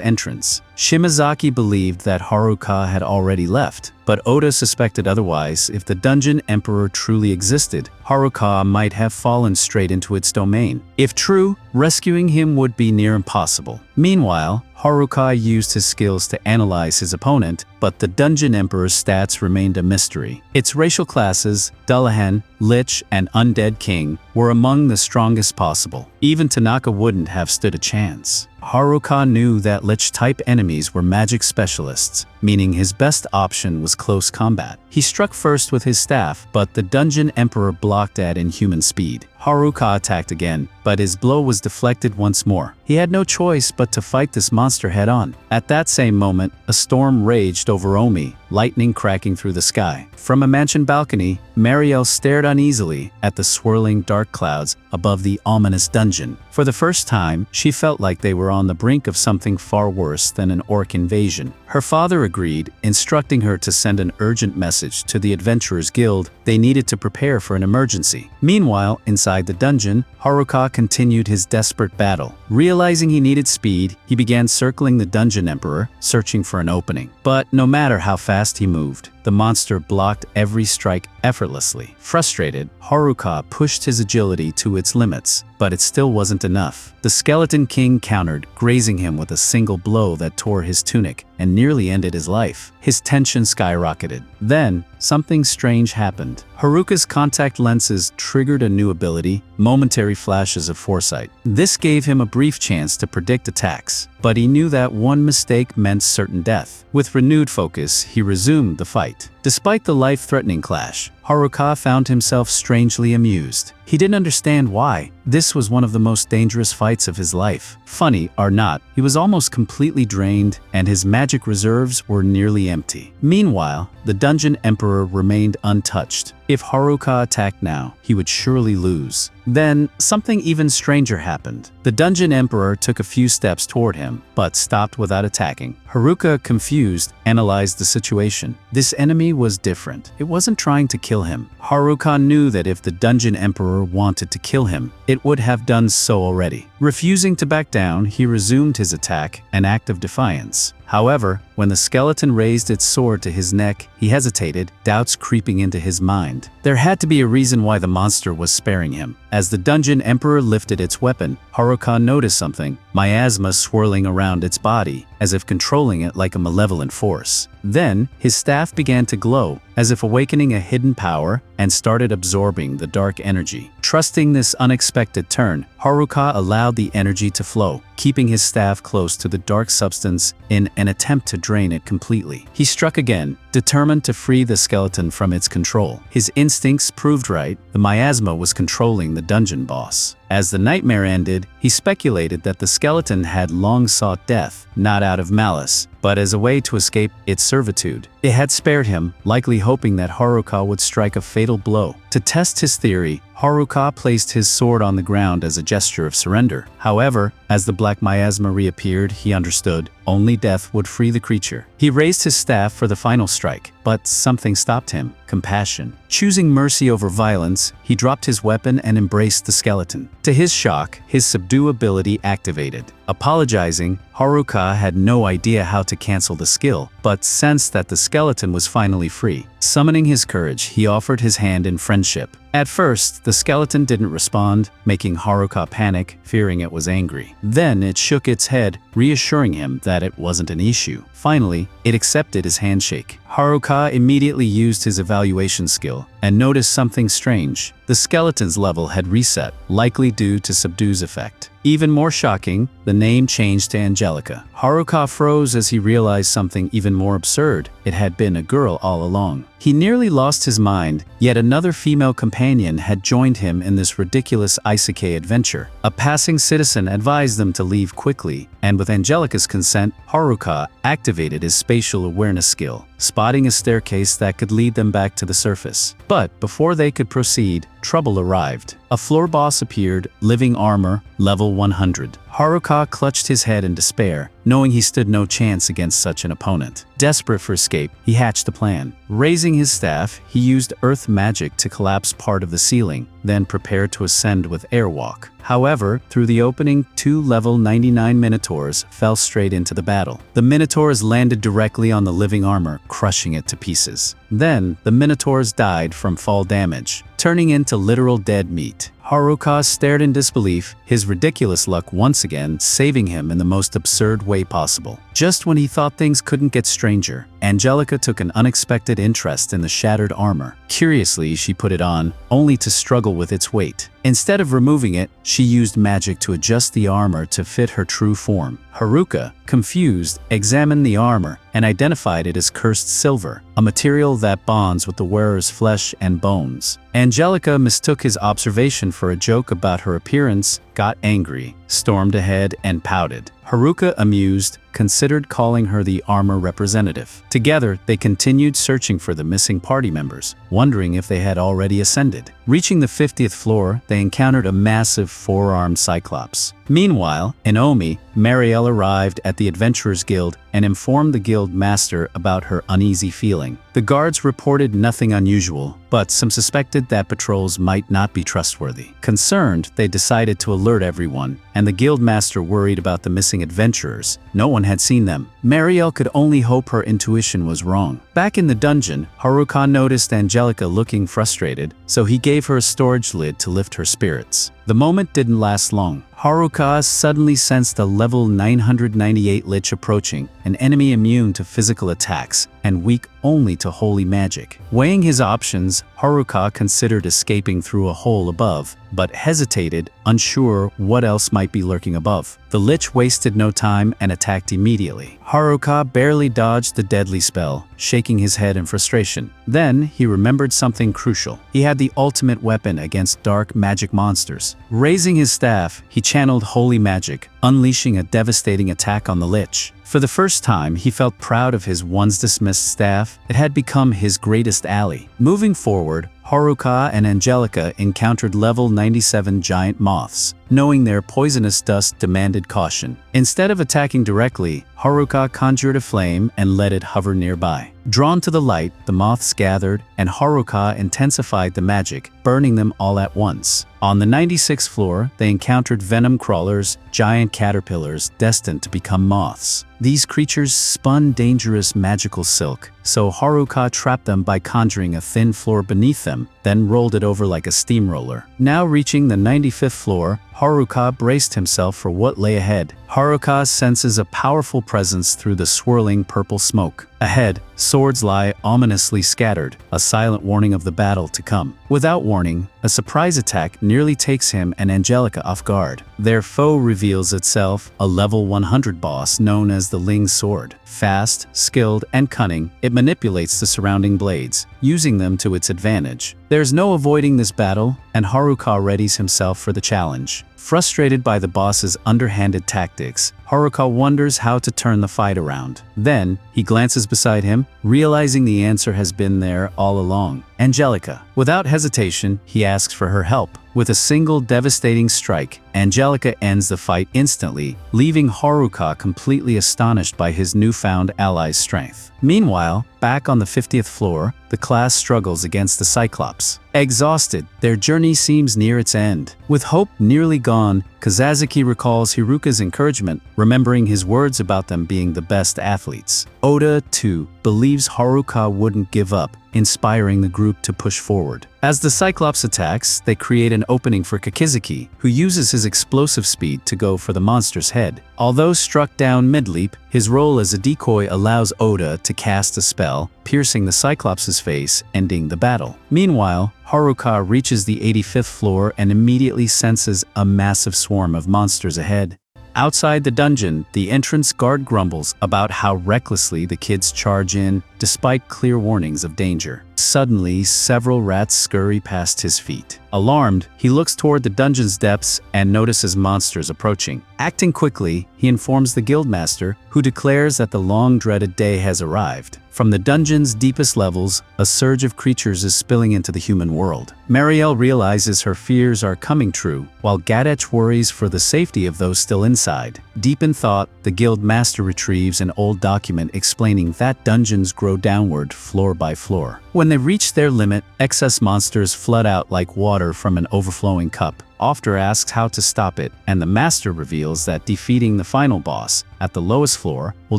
entrance. Shimazaki believed that Haruka had already left, but Oda suspected otherwise. If the Dungeon Emperor truly existed, Haruka might have fallen straight into its domain. If true, rescuing him would be near impossible. Meanwhile, Haruka used his skills to analyze his opponent, but the Dungeon Emperor's stats remained a mystery. Its racial classes, Dullahan, Lich, and Undead King, were among the strongest possible. Even Tanaka wouldn't have stood a chance. Haruka knew that Lich-type enemies were magic specialists, meaning his best option was close combat. He struck first with his staff, but the Dungeon Emperor blocked at inhuman speed. Haruka attacked again, but his blow was deflected once more. He had no choice but to fight this monster head-on. At that same moment, a storm raged over Omi, lightning cracking through the sky. From a mansion balcony, Marielle stared uneasily at the swirling dark clouds above the ominous dungeon. For the first time, she felt like they were on the brink of something far worse than an orc invasion. Her father agreed, instructing her to send an urgent message to the Adventurers Guild. They needed to prepare for an emergency. Meanwhile, inside the dungeon, Haruka continued his desperate battle. Realizing he needed speed, he began circling the Dungeon Emperor, searching for an opening. But no matter how fast he moved, the monster blocked every strike effortlessly. Frustrated, Haruka pushed his agility to its limits, but it still wasn't enough. The Skeleton King countered, grazing him with a single blow that tore his tunic and nearly ended his life. His tension skyrocketed. Then, something strange happened. Haruka's contact lenses triggered a new ability, momentary flashes of foresight. This gave him a brief chance to predict attacks, but he knew that one mistake meant certain death. With renewed focus, he resumed the fight. Despite the life-threatening clash, Haruka found himself strangely amused. He didn't understand why. This was one of the most dangerous fights of his life. Funny or not, he was almost completely drained, and his magic reserves were nearly empty. Meanwhile, the Dungeon Emperor remained untouched. If Haruka attacked now, he would surely lose. Then, something even stranger happened. The Dungeon Emperor took a few steps toward him, but stopped without attacking. Haruka, confused, analyzed the situation. This enemy was different. It wasn't trying to kill him. Haruka knew that if the Dungeon Emperor wanted to kill him, it would have done so already. Refusing to back down, he resumed his attack, an act of defiance. However, when the skeleton raised its sword to his neck, he hesitated, doubts creeping into his mind. There had to be a reason why the monster was sparing him. As the Dungeon Emperor lifted its weapon, Haruka noticed something, miasma swirling around its body, as if controlling it like a malevolent force. Then, his staff began to glow, as if awakening a hidden power, and started absorbing the dark energy. Trusting this unexpected turn, Haruka allowed the energy to flow, keeping his staff close to the dark substance in an attempt to drain it completely. He struck again, determined to free the skeleton from its control. His instincts proved right. The miasma was controlling the dungeon boss. As the nightmare ended, he speculated that the skeleton had long sought death, not out of malice, but as a way to escape its servitude. It had spared him, likely hoping that Haruka would strike a fatal blow. To test his theory, Haruka placed his sword on the ground as a gesture of surrender. However, as the black miasma reappeared, he understood only death would free the creature. He raised his staff for the final strike, but something stopped him: compassion. Choosing mercy over violence, he dropped his weapon and embraced the skeleton. To his shock, his subdue ability activated. Apologizing, Haruka had no idea how to cancel the skill, but sensed that the skeleton was finally free. Summoning his courage, he offered his hand in friendship. At first, the skeleton didn't respond, making Haruka panic, fearing it was angry. Then it shook its head, reassuring him that it wasn't an issue. Finally, it accepted his handshake. Haruka immediately used his evaluation skill and noticed something strange. The skeleton's level had reset, likely due to Subdue's effect. Even more shocking, the name changed to Angelica. Haruka froze as he realized something even more absurd. It had been a girl all along. He nearly lost his mind, yet another female companion had joined him in this ridiculous Isekai adventure. A passing citizen advised them to leave quickly, and with Angelica's consent, Haruka activated his spatial awareness skill, spotting a staircase that could lead them back to the surface. But before they could proceed, trouble arrived. A floor boss appeared, living armor, level 100. Haruka clutched his head in despair, knowing he stood no chance against such an opponent. Desperate for escape, he hatched a plan. Raising his staff, he used earth magic to collapse part of the ceiling, then prepared to ascend with airwalk. However, through the opening, 2 level 99 minotaurs fell straight into the battle. The minotaurs landed directly on the living armor, crushing it to pieces. Then, the minotaurs died from fall damage, turning into literal dead meat. Haruka stared in disbelief, his ridiculous luck once again saving him in the most absurd way possible. Just when he thought things couldn't get stranger, Angelica took an unexpected interest in the shattered armor. Curiously, she put it on, only to struggle with its weight. Instead of removing it, she used magic to adjust the armor to fit her true form. Haruka, confused, examined the armor and identified it as cursed silver, a material that bonds with the wearer's flesh and bones. Angelica mistook his observation for a joke about her appearance, got angry, stormed ahead, and pouted. Haruka, amused, considered calling her the armor representative. Together, they continued searching for the missing party members, wondering if they had already ascended. Reaching the 50th floor, they encountered a massive 4-armed cyclops. Meanwhile, in Omi, Marielle arrived at the Adventurers Guild and informed the guild master about her uneasy feeling. The guards reported nothing unusual, but some suspected that patrols might not be trustworthy. Concerned, they decided to alert everyone, and the guild master worried about the missing adventurers. No one had seen them. Marielle could only hope her intuition was wrong. Back in the dungeon, Haruka noticed Angelica looking frustrated, so he gave her a storage lid to lift her spirits. The moment didn't last long. Haruka suddenly sensed a level 998 lich approaching, an enemy immune to physical attacks, and weak only to holy magic. Weighing his options, Haruka considered escaping through a hole above, but hesitated, unsure what else might be lurking above. The lich wasted no time and attacked immediately. Haruka barely dodged the deadly spell, shaking his head in frustration. Then he remembered something crucial. He had the ultimate weapon against dark magic monsters. Raising his staff, he channeled holy magic, unleashing a devastating attack on the lich. For the first time, he felt proud of his once dismissed staff. It had become his greatest ally. Moving forward, Haruka and Angelica encountered level 97 giant moths. Knowing their poisonous dust demanded caution. Instead of attacking directly, Haruka conjured a flame and let it hover nearby. Drawn to the light, the moths gathered, and Haruka intensified the magic, burning them all at once. On the 96th floor, they encountered venom crawlers, giant caterpillars destined to become moths. These creatures spun dangerous magical silk, so Haruka trapped them by conjuring a thin floor beneath them, then rolled it over like a steamroller. Now reaching the 95th floor, Haruka braced himself for what lay ahead. Haruka senses a powerful presence through the swirling purple smoke. Ahead, swords lie ominously scattered, a silent warning of the battle to come. Without warning, a surprise attack nearly takes him and Angelica off guard. Their foe reveals itself, a level 100 boss known as the Ling Sword. Fast, skilled, and cunning, it manipulates the surrounding blades, using them to its advantage. There's no avoiding this battle, and Haruka readies himself for the challenge. Frustrated by the boss's underhanded tactics, Haruka wonders how to turn the fight around. Then, he glances beside him, realizing the answer has been there all along. Angelica. Without hesitation, he asks for her help. With a single devastating strike, Angelica ends the fight instantly, leaving Haruka completely astonished by his newfound ally's strength. Meanwhile, back on the 50th floor, the class struggles against the Cyclops. Exhausted, their journey seems near its end. With hope nearly gone, Kazazaki recalls Haruka's encouragement, remembering his words about them being the best athletes. Oda, too, believes Haruka wouldn't give up, inspiring the group to push forward. As the Cyclops attacks, they create an opening for Kakizaki, who uses his explosive speed to go for the monster's head. Although struck down mid-leap, his role as a decoy allows Oda to cast a spell, piercing the Cyclops' face, ending the battle. Meanwhile, Haruka reaches the 85th floor and immediately senses a massive swarm of monsters ahead. Outside the dungeon, the entrance guard grumbles about how recklessly the kids charge in, despite clear warnings of danger. Suddenly, several rats scurry past his feet. Alarmed, he looks toward the dungeon's depths and notices monsters approaching. Acting quickly, he informs the guildmaster, who declares that the long-dreaded day has arrived. From the dungeon's deepest levels, a surge of creatures is spilling into the human world. Marielle realizes her fears are coming true, while Gadech worries for the safety of those still inside. Deep in thought, the guild master retrieves an old document explaining that dungeons grow downward floor by floor. When they reach their limit, excess monsters flood out like water from an overflowing cup. Ofter asks how to stop it, and the master reveals that defeating the final boss, at the lowest floor, will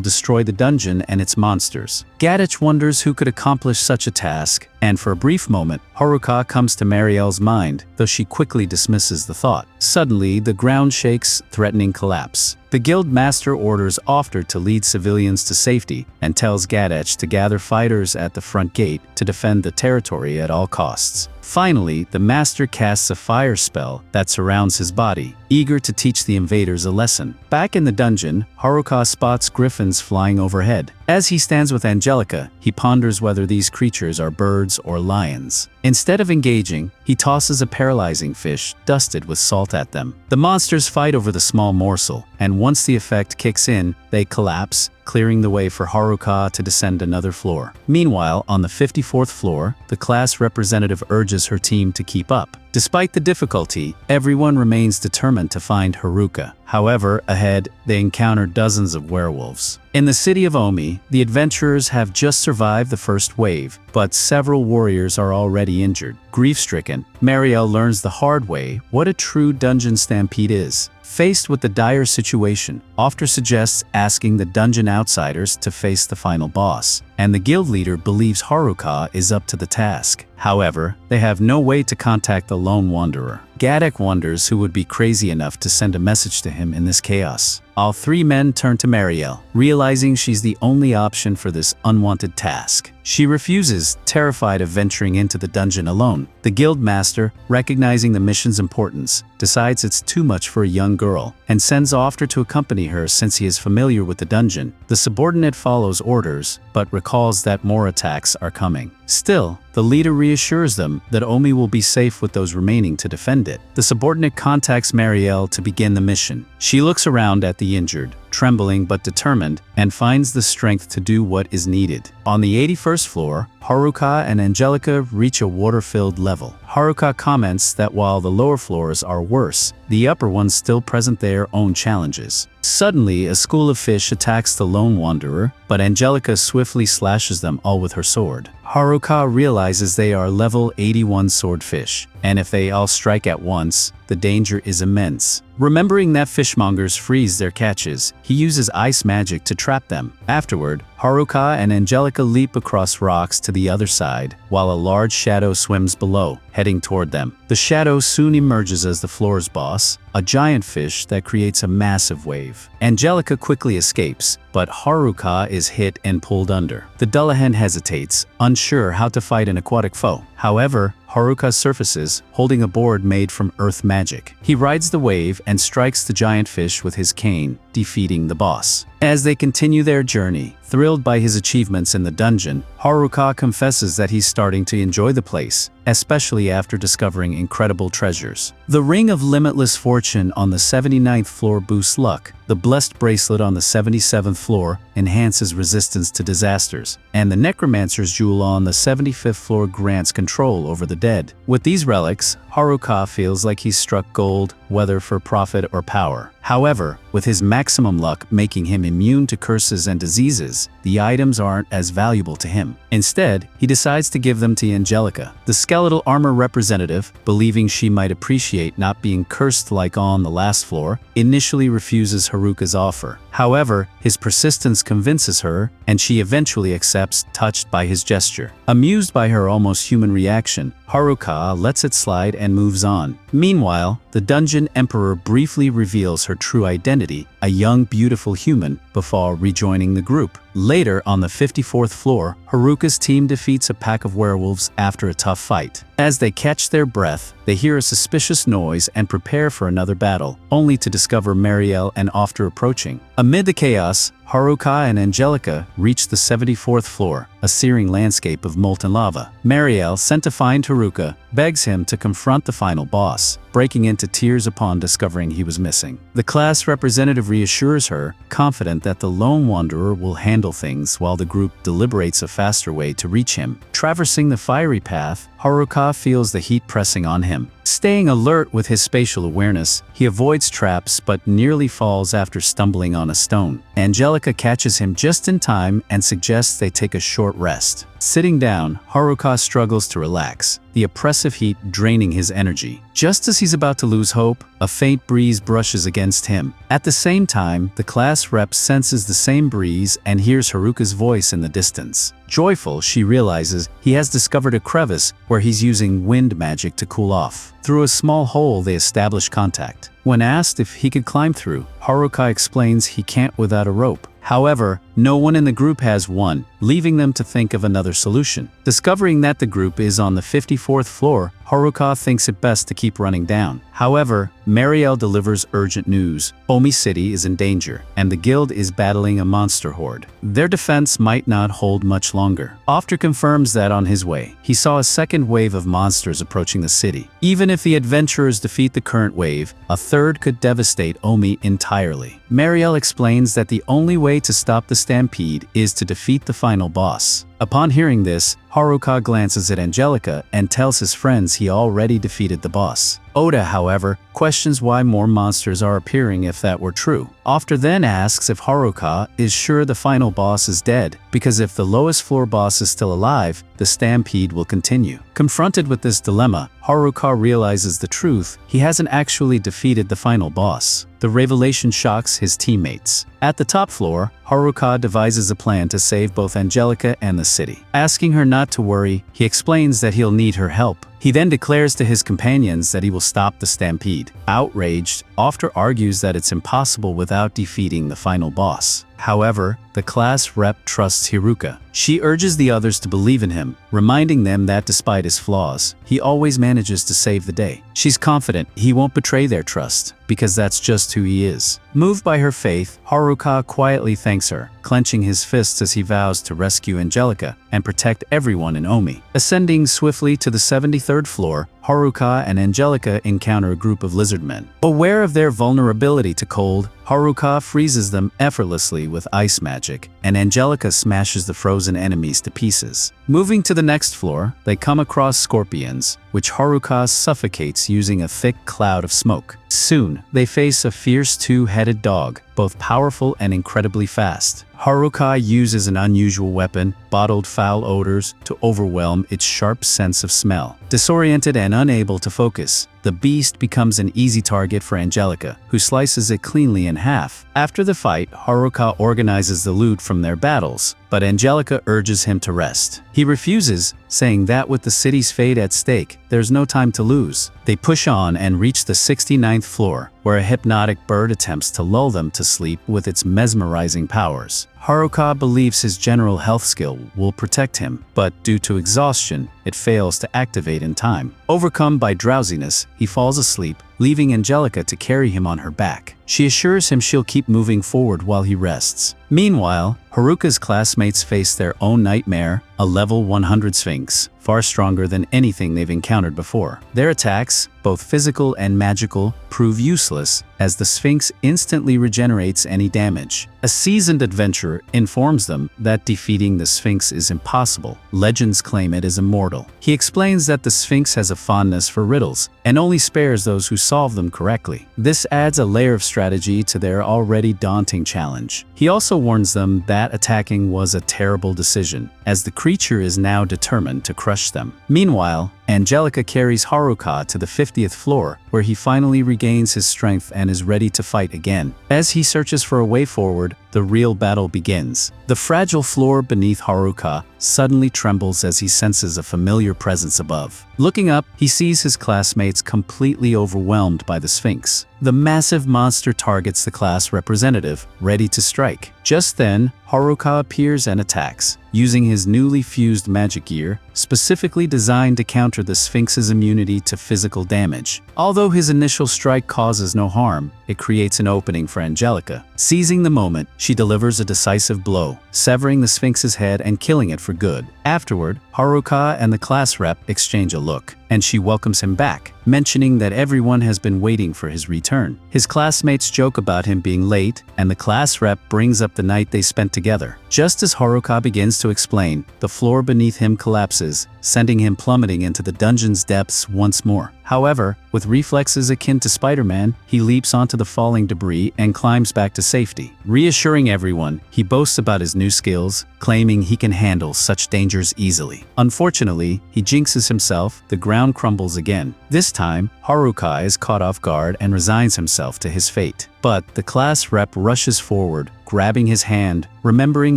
destroy the dungeon and its monsters. Gadech wonders who could accomplish such a task, and for a brief moment, Haruka comes to Marielle's mind, though she quickly dismisses the thought. Suddenly, the ground shakes, threatening collapse. The guild master orders Ofter to lead civilians to safety and tells Gadech to gather fighters at the front gate to defend the territory at all costs. Finally, the master casts a fire spell that surrounds his body, eager to teach the invaders a lesson. Back in the dungeon, Haruka spots griffins flying overhead. As he stands with Angelica, he ponders whether these creatures are birds or lions. Instead of engaging, he tosses a paralyzing fish dusted with salt at them. The monsters fight over the small morsel, and once the effect kicks in, they collapse, clearing the way for Haruka to descend another floor. Meanwhile, on the 54th floor, the class representative urges her team to keep up. Despite the difficulty, everyone remains determined to find Haruka. However, ahead, they encounter dozens of werewolves. In the city of Omi, the adventurers have just survived the first wave, but several warriors are already injured. Grief-stricken, Marielle learns the hard way what a true dungeon stampede is. Faced with the dire situation, Ofter suggests asking the dungeon outsiders to face the final boss. and the guild leader believes Haruka is up to the task. However, they have no way to contact the lone wanderer. Gadek wonders who would be crazy enough to send a message to him in this chaos. All three men turn to Marielle, realizing she's the only option for this unwanted task. She refuses, terrified of venturing into the dungeon alone. The guild master, recognizing the mission's importance, decides it's too much for a young girl and sends Ofter to accompany her since he is familiar with the dungeon. The subordinate follows orders, but recalls that more attacks are coming. Still, the leader reassures them that Omi will be safe with those remaining to defend it. The subordinate contacts Marielle to begin the mission. She looks around at the injured, trembling but determined, and finds the strength to do what is needed. On the 81st floor, Haruka and Angelica reach a water-filled level. Haruka comments that while the lower floors are worse, the upper ones still present their own challenges. Suddenly, a school of fish attacks the lone wanderer, but Angelica swiftly slashes them all with her sword. Haruka realizes they are level 81 swordfish, and if they all strike at once, the danger is immense. Remembering that fishmongers freeze their catches, he uses ice magic to trap them. Afterward, Haruka and Angelica leap across rocks to the other side, while a large shadow swims below, heading toward them. The shadow soon emerges as the floor's boss, a giant fish that creates a massive wave. Angelica quickly escapes, but Haruka is hit and pulled under. The Dullahan hesitates, unsure how to fight an aquatic foe. However, Haruka surfaces, holding a board made from earth magic. He rides the wave and strikes the giant fish with his cane, defeating the boss. As they continue their journey, thrilled by his achievements in the dungeon, Haruka confesses that he's starting to enjoy the place, especially after discovering incredible treasures. The Ring of Limitless Fortune on the 79th floor boosts luck, the Blessed Bracelet on the 77th floor enhances resistance to disasters, and the Necromancer's Jewel on the 75th floor grants control over the dead. With these relics, Haruka feels like he's struck gold, whether for profit or power. However, with his maximum luck making him immune to curses and diseases, the items aren't as valuable to him. Instead, he decides to give them to Angelica, the skeletal armor representative, believing she might appreciate not being cursed like on the last floor, initially refuses Haruka's offer. However, his persistence convinces her, and she eventually accepts, touched by his gesture. Amused by her almost human reaction, Haruka lets it slide and moves on. Meanwhile, the dungeon emperor briefly reveals her true identity, a young, beautiful human, before rejoining the group. Later, on the 54th floor, Haruka's team defeats a pack of werewolves after a tough fight. As they catch their breath, they hear a suspicious noise and prepare for another battle, only to discover Marielle and Ofter approaching. Amid the chaos, Haruka and Angelica reach the 74th floor, a searing landscape of molten lava. Marielle, sent to find Haruka, begs him to confront the final boss, breaking into tears upon discovering he was missing. The class representative reassures her, confident that the lone wanderer will handle things while the group deliberates a faster way to reach him. Traversing the fiery path, Haruka feels the heat pressing on him. Staying alert with his spatial awareness, he avoids traps but nearly falls after stumbling on a stone. Angelica catches him just in time and suggests they take a short rest. Sitting down, Haruka struggles to relax, the oppressive heat draining his energy. Just as he's about to lose hope, a faint breeze brushes against him. At the same time, the class rep senses the same breeze and hears Haruka's voice in the distance. Joyful, she realizes he has discovered a crevice where he's using wind magic to cool off. Through a small hole, they establish contact. When asked if he could climb through, Haruka explains he can't without a rope. However, no one in the group has one, leaving them to think of another solution. Discovering that the group is on the 54th floor, Haruka thinks it best to keep running down. However, Marielle delivers urgent news. Omi City is in danger, and the guild is battling a monster horde. Their defense might not hold much longer. Ofter confirms that on his way, he saw a second wave of monsters approaching the city. Even if the adventurers defeat the current wave, a third could devastate Omi entirely. Marielle explains that the only way to stop the stampede is to defeat the final boss. Upon hearing this, Haruka glances at Angelica and tells his friends he already defeated the boss. Oda, however, questions why more monsters are appearing if that were true. After then asks if Haruka is sure the final boss is dead, because if the lowest floor boss is still alive, the stampede will continue. Confronted with this dilemma, Haruka realizes the truth: he hasn't actually defeated the final boss. The revelation shocks his teammates. At the top floor, Haruka devises a plan to save both Angelica and the city. Asking her not to worry, he explains that he'll need her help. He then declares to his companions that he will stop the stampede. Outraged, After argues that it's impossible without defeating the final boss. However, the class rep trusts Haruka. She urges the others to believe in him, reminding them that despite his flaws, he always manages to save the day. She's confident he won't betray their trust, because that's just who he is. Moved by her faith, Haruka quietly thanks her, clenching his fists as he vows to rescue Angelica and protect everyone in Omi. Ascending swiftly to the 73rd floor, Haruka and Angelica encounter a group of lizardmen. Aware of their vulnerability to cold, Haruka freezes them effortlessly with ice magic, and Angelica smashes the frozen enemies to pieces. Moving to the next floor, they come across scorpions, which Haruka suffocates using a thick cloud of smoke. Soon, they face a fierce two-headed dog, both powerful and incredibly fast. Haruka uses an unusual weapon, bottled foul odors, to overwhelm its sharp sense of smell. Disoriented and unable to focus, the beast becomes an easy target for Angelica, who slices it cleanly in half. After the fight, Haruka organizes the loot from their battles, but Angelica urges him to rest. He refuses, saying that with the city's fate at stake, there's no time to lose. They push on and reach the 69th floor, where a hypnotic bird attempts to lull them to sleep with its mesmerizing powers. Haruka believes his general health skill will protect him, but due to exhaustion, it fails to activate in time. Overcome by drowsiness, he falls asleep, leaving Angelica to carry him on her back. She assures him she'll keep moving forward while he rests. Meanwhile, Haruka's classmates face their own nightmare, a level 100 Sphinx, far stronger than anything they've encountered before. Their attacks, both physical and magical, prove useless, as the Sphinx instantly regenerates any damage. A seasoned adventurer informs them that defeating the Sphinx is impossible. Legends claim it is immortal. He explains that the Sphinx has a fondness for riddles, and only spares those who solve them correctly. This adds a layer of strategy to their already daunting challenge. He also warns them that attacking was a terrible decision, as the creature is now determined to crush them. Meanwhile, Angelica carries Haruka to the 50th floor, where he finally regains his strength and is ready to fight again. As he searches for a way forward, the real battle begins. The fragile floor beneath Haruka suddenly trembles as he senses a familiar presence above. Looking up, he sees his classmates completely overwhelmed by the Sphinx. The massive monster targets the class representative, ready to strike. Just then, Haruka appears and attacks, using his newly fused magic gear, specifically designed to counter the Sphinx's immunity to physical damage. Although his initial strike causes no harm, it creates an opening for Angelica. Seizing the moment, she delivers a decisive blow, severing the Sphinx's head and killing it for good. Afterward, Haruka and the class rep exchange a look, and she welcomes him back, mentioning that everyone has been waiting for his return. His classmates joke about him being late, and the class rep brings up the night they spent together. Just as Haruka begins to explain, the floor beneath him collapses, sending him plummeting into the dungeon's depths once more. However, with reflexes akin to Spider-Man, he leaps onto the falling debris and climbs back to safety. Reassuring everyone, he boasts about his new skills, claiming he can handle such dangers easily. Unfortunately, he jinxes himself, the ground crumbles again. This time, Haruka is caught off guard and resigns himself to his fate. But the class rep rushes forward, grabbing his hand, remembering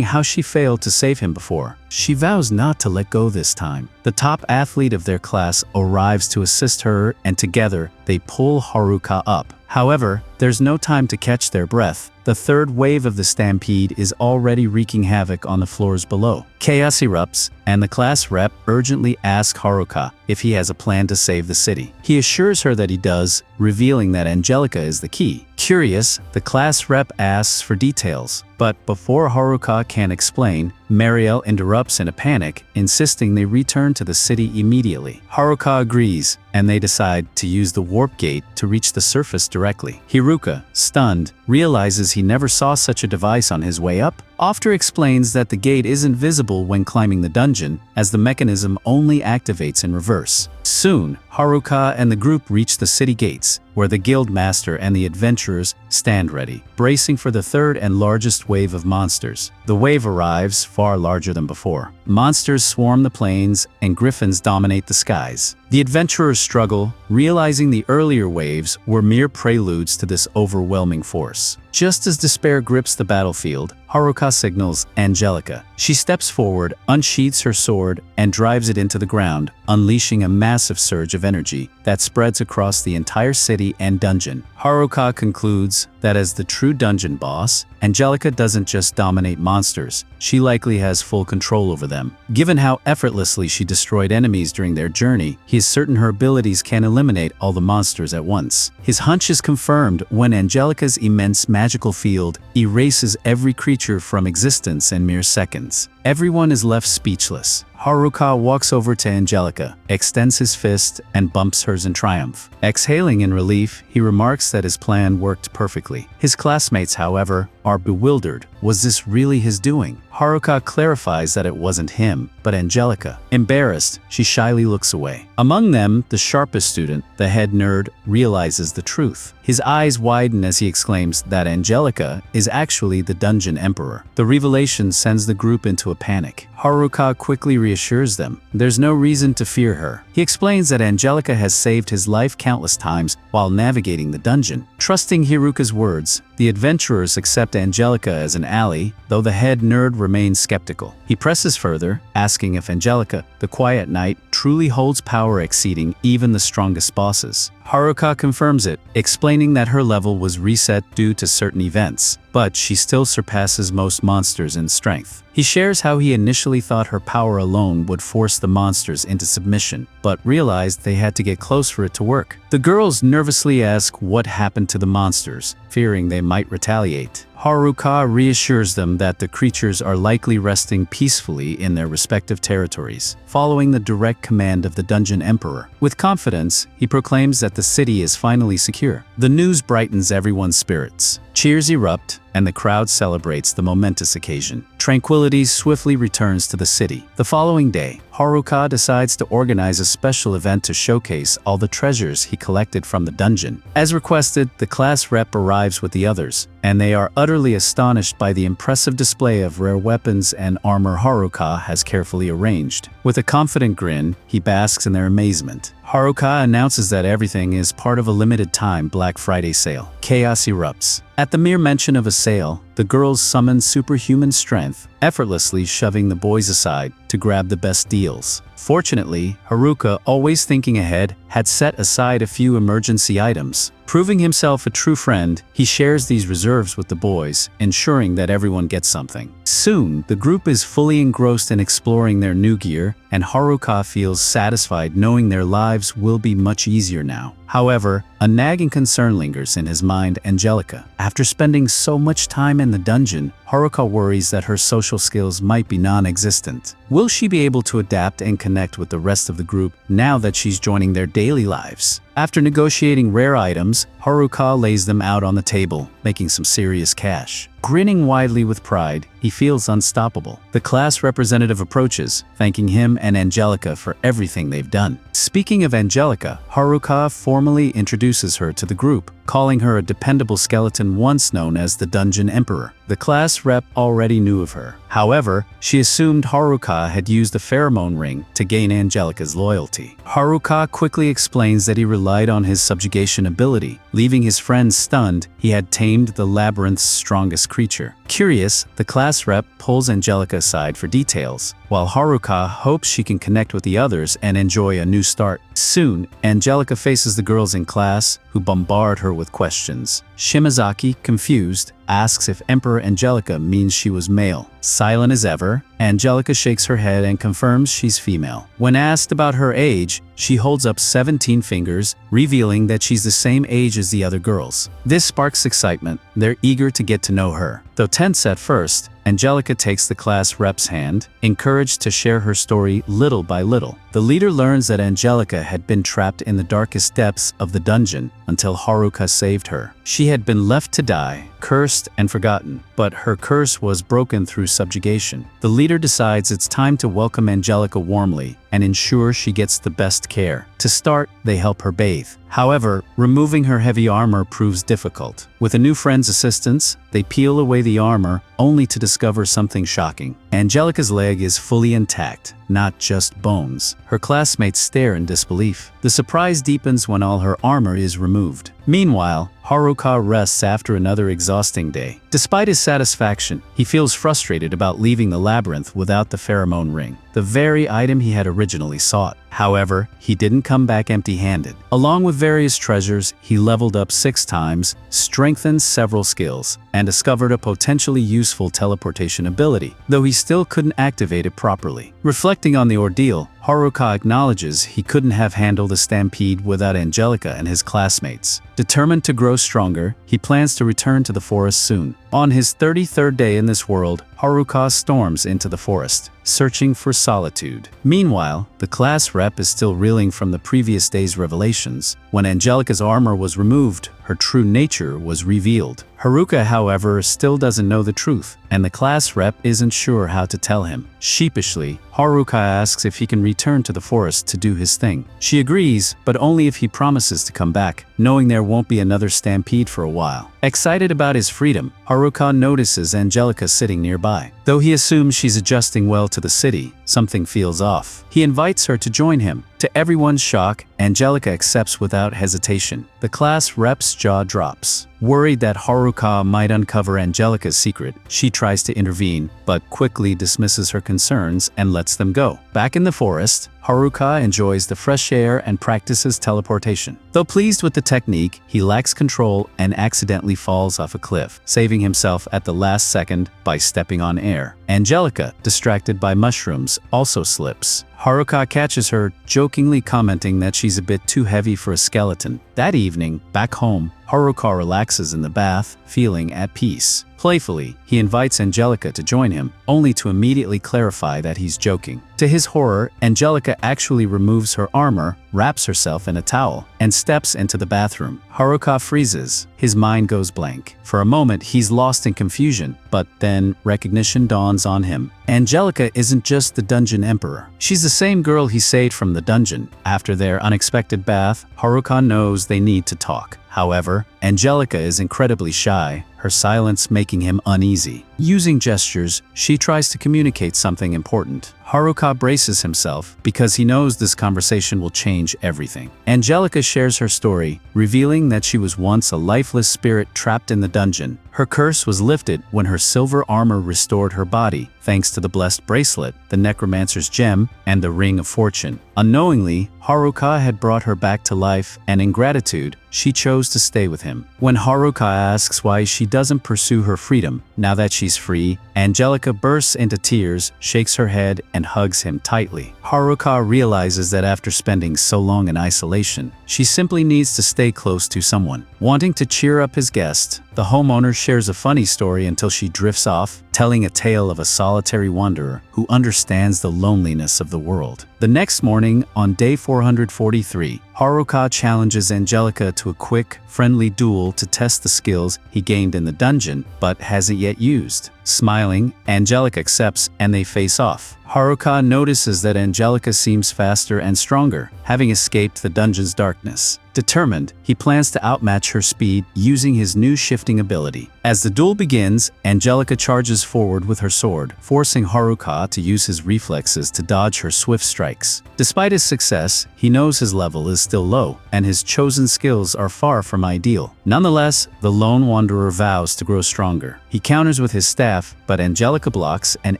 how she failed to save him before. She vows not to let go this time. The top athlete of their class arrives to assist her, and together, they pull Haruka up. However, there's no time to catch their breath. The third wave of the stampede is already wreaking havoc on the floors below. Chaos erupts, and the class rep urgently asks Haruka if he has a plan to save the city. He assures her that he does, revealing that Angelica is the key. Curious, the class rep asks for details, But before Haruka can explain, Mariel interrupts in a panic, insisting they return to the city immediately. Haruka agrees, and they decide to use the warp gate to reach the surface directly. Haruka, stunned, realizes he never saw such a device on his way up. After explains that the gate isn't visible when climbing the dungeon, as the mechanism only activates in reverse. Soon, Haruka and the group reach the city gates, where the guild master and the adventurers stand ready, bracing for the third and largest wave of monsters. The wave arrives, far larger than before. Monsters swarm the plains, and griffins dominate the skies. The adventurers struggle, realizing the earlier waves were mere preludes to this overwhelming force. Just as despair grips the battlefield, Haruka signals Angelica. She steps forward, unsheathes her sword, and drives it into the ground, unleashing a massive surge of energy that spreads across the entire city and dungeon. Haruka concludes that as the true dungeon boss, Angelica doesn't just dominate monsters, she likely has full control over them. Given how effortlessly she destroyed enemies during their journey, he is certain her abilities can eliminate all the monsters at once. His hunch is confirmed when Angelica's immense magical field erases every creature from existence in mere seconds. Everyone is left speechless. Haruka walks over to Angelica, extends his fist, and bumps hers in triumph. Exhaling in relief, he remarks that his plan worked perfectly. His classmates, however, are bewildered. Was this really his doing? Haruka clarifies that it wasn't him, but Angelica. Embarrassed, she shyly looks away. Among them, the sharpest student, the head nerd, realizes the truth. His eyes widen as he exclaims that Angelica is actually the Dungeon Emperor. The revelation sends the group into a panic. Haruka quickly reassures them there's no reason to fear her. He explains that Angelica has saved his life countless times while navigating the dungeon. Trusting Haruka's words, the adventurers accept Angelica as an ally, though the head nerd remains skeptical. He presses further, asking if Angelica, the Quiet Knight, truly holds power exceeding even the strongest bosses. Haruka confirms it, explaining that her level was reset due to certain events, but she still surpasses most monsters in strength. He shares how he initially thought her power alone would force the monsters into submission, but realized they had to get close for it to work. The girls nervously ask what happened to the monsters, fearing they might retaliate. Haruka reassures them that the creatures are likely resting peacefully in their respective territories, following the direct command of the Dungeon Emperor. With confidence, he proclaims that the city is finally secure. The news brightens everyone's spirits. Cheers erupt, and the crowd celebrates the momentous occasion. Tranquility swiftly returns to the city. The following day, Haruka decides to organize a special event to showcase all the treasures he collected from the dungeon. As requested, the class rep arrives with the others, and they are utterly astonished by the impressive display of rare weapons and armor Haruka has carefully arranged. With a confident grin, he basks in their amazement. Haruka announces that everything is part of a limited-time Black Friday sale. Chaos erupts. At the mere mention of a sale, the girls summon superhuman strength, effortlessly shoving the boys aside to grab the best deals. Fortunately, Haruka, always thinking ahead, had set aside a few emergency items. Proving himself a true friend, he shares these reserves with the boys, ensuring that everyone gets something. Soon, the group is fully engrossed in exploring their new gear, and Haruka feels satisfied knowing their lives will be much easier now. However, a nagging concern lingers in his mind. Angelica. After spending so much time in the dungeon, Haruka worries that her social skills might be non-existent. Will she be able to adapt and connect with the rest of the group now that she's joining their daily lives? After negotiating rare items, Haruka lays them out on the table, making some serious cash. Grinning widely with pride, he feels unstoppable. The class representative approaches, thanking him and Angelica for everything they've done. Speaking of Angelica, Haruka formally introduces her to the group, calling her a dependable skeleton once known as the Dungeon Emperor. The class rep already knew of her. However, she assumed Haruka had used the pheromone ring to gain Angelica's loyalty. Haruka quickly explains that he relied on his subjugation ability. Leaving his friends stunned, he had tamed the labyrinth's strongest creature. Curious, the class rep pulls Angelica aside for details, while Haruka hopes she can connect with the others and enjoy a new start. Soon, Angelica faces the girls in class, who bombard her with questions. Shimazaki, confused, asks if Emperor Angelica means she was male. Silent as ever, Angelica shakes her head and confirms she's female. When asked about her age, she holds up 17 fingers, revealing that she's the same age as the other girls. This sparks excitement. They're eager to get to know her. Though tense at first, Angelica takes the class rep's hand, encouraged to share her story little by little. The leader learns that Angelica had been trapped in the darkest depths of the dungeon until Haruka saved her. She had been left to die, cursed and forgotten, but her curse was broken through subjugation. The leader decides it's time to welcome Angelica warmly and ensure she gets the best care. To start, they help her bathe. However, removing her heavy armor proves difficult. With a new friend's assistance, they peel away the armor, only to discover something shocking. Angelica's leg is fully intact, not just bones. Her classmates stare in disbelief. The surprise deepens when all her armor is removed. Meanwhile, Haruka rests after another exhausting day. Despite his satisfaction, he feels frustrated about leaving the labyrinth without the pheromone ring, the very item he had originally sought. However, he didn't come back empty-handed. Along with various treasures, he leveled up 6 times, strengthened several skills, and discovered a potentially useful teleportation ability, though he still couldn't activate it properly. Reflecting on the ordeal, Haruka acknowledges he couldn't have handled the stampede without Angelica and his classmates. Determined to grow stronger, he plans to return to the forest soon. On his 33rd day in this world, Haruka storms into the forest, searching for solitude. Meanwhile, the class rep is still reeling from the previous day's revelations. When Angelica's armor was removed, her true nature was revealed. Haruka, however, still doesn't know the truth, and the class rep isn't sure how to tell him. Sheepishly, Haruka asks if he can return to the forest to do his thing. She agrees, but only if he promises to come back, knowing there won't be another stampede for a while. Excited about his freedom, Haruka notices Angelica sitting nearby. Though he assumes she's adjusting well to the city, something feels off. He invites her to join him. To everyone's shock, Angelica accepts without hesitation. The class rep's jaw drops. Worried that Haruka might uncover Angelica's secret, she tries to intervene, but quickly dismisses her concerns and lets them go. Back in the forest, Haruka enjoys the fresh air and practices teleportation. Though pleased with the technique, he lacks control and accidentally falls off a cliff, saving himself at the last second by stepping on air. Angelica, distracted by mushrooms, also slips. Haruka catches her, jokingly commenting that she's a bit too heavy for a skeleton. That evening, back home, Haruka relaxes in the bath, feeling at peace. Playfully, he invites Angelica to join him, only to immediately clarify that he's joking. To his horror, Angelica actually removes her armor, wraps herself in a towel, and steps into the bathroom. Haruka freezes. His mind goes blank. For a moment, he's lost in confusion, but then recognition dawns on him. Angelica isn't just the dungeon emperor. She's the same girl he saved from the dungeon. After their unexpected bath, Haruka knows they need to talk. However, Angelica is incredibly shy, her silence making him uneasy. Using gestures, she tries to communicate something important. Haruka braces himself because he knows this conversation will change everything. Angelica shares her story, revealing that she was once a lifeless spirit trapped in the dungeon. Her curse was lifted when her silver armor restored her body, thanks to the blessed bracelet, the necromancer's gem, and the ring of fortune. Unknowingly, Haruka had brought her back to life, and in gratitude, she chose to stay with him. When Haruka asks why she doesn't pursue her freedom, now that she's free, Angelica bursts into tears, shakes her head, and hugs him tightly. Haruka realizes that after spending so long in isolation, she simply needs to stay close to someone. Wanting to cheer up his guest, the homeowner shares a funny story until she drifts off, telling a tale of a solitary wanderer who understands the loneliness of the world. The next morning, on day 443, Haruka challenges Angelica to a quick, friendly duel to test the skills he gained in the dungeon but hasn't yet used. Smiling, Angelica accepts and they face off. Haruka notices that Angelica seems faster and stronger, having escaped the dungeon's darkness. Determined, he plans to outmatch her speed using his new shifting ability. As the duel begins, Angelica charges forward with her sword, forcing Haruka to use his reflexes to dodge her swift strikes. Despite his success, he knows his level is still low, and his chosen skills are far from ideal. Nonetheless, the lone wanderer vows to grow stronger. He counters with his staff, but Angelica blocks and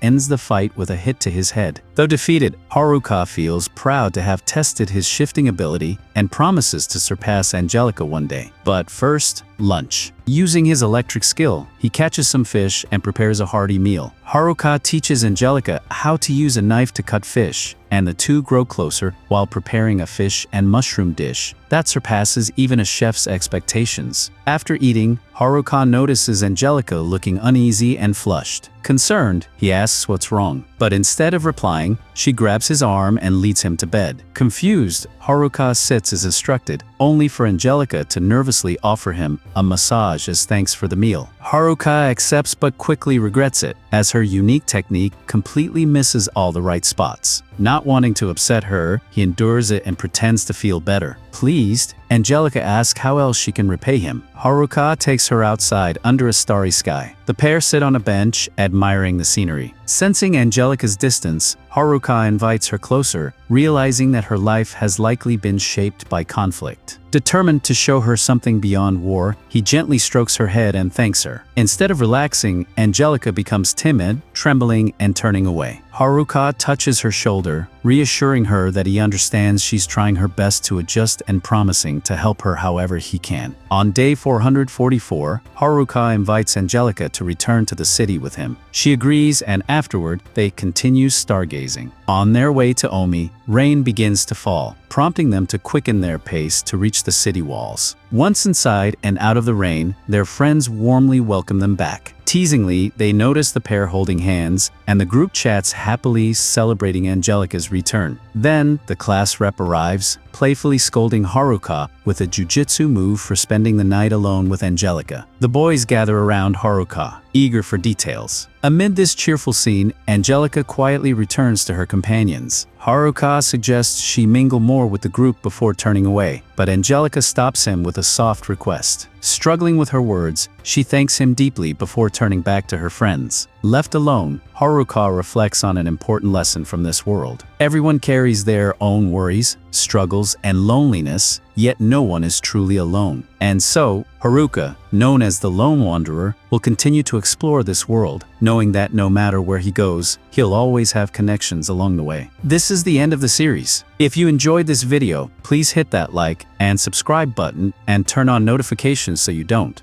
ends the fight with a hit to his head. Though defeated, Haruka feels proud to have tested his shifting ability and promises to surpass Angelica one day. But first, lunch. Using his electric skill, he catches some fish and prepares a hearty meal. Haruka teaches Angelica how to use a knife to cut fish, and the two grow closer while preparing a fish and mushroom dish that surpasses even a chef's expectations. After eating, Haruka notices Angelica looking uneasy and flushed. Concerned, he asks what's wrong, but instead of replying, she grabs his arm and leads him to bed. Confused, Haruka sits as instructed, only for Angelica to nervously offer him a massage as thanks for the meal. Haruka accepts but quickly regrets it, as her unique technique completely misses all the right spots. Not wanting to upset her, he endures it and pretends to feel better. Pleased, Angelica asks how else she can repay him. Haruka takes her outside under a starry sky. The pair sit on a bench, admiring the scenery. Sensing Angelica's distance, Haruka invites her closer, realizing that her life has likely been shaped by conflict. Determined to show her something beyond war, he gently strokes her head and thanks her. Instead of relaxing, Angelica becomes timid, trembling, and turning away. Haruka touches her shoulder, reassuring her that he understands she's trying her best to adjust and promising to help her however he can. On day 444, Haruka invites Angelica to return to the city with him. She agrees, and afterward, they continue stargazing. On their way to Omi, rain begins to fall, prompting them to quicken their pace to reach the city walls. Once inside and out of the rain, their friends warmly welcome them back. Teasingly, they notice the pair holding hands, and the group chats happily celebrating Angelica's return. Then, the class rep arrives, playfully scolding Haruka with a jujitsu move for spending the night alone with Angelica. The boys gather around Haruka, eager for details. Amid this cheerful scene, Angelica quietly returns to her companions. Haruka suggests she mingle more with the group before turning away, but Angelica stops him with a soft request. Struggling with her words, she thanks him deeply before turning back to her friends. Left alone, Haruka reflects on an important lesson from this world. Everyone carries their own worries, struggles, and loneliness, yet no one is truly alone. And so, Haruka, known as the Lone Wanderer, will continue to explore this world, knowing that no matter where he goes, he'll always have connections along the way. This is the end of the series. If you enjoyed this video, please hit that like and subscribe button and turn on notifications so you don't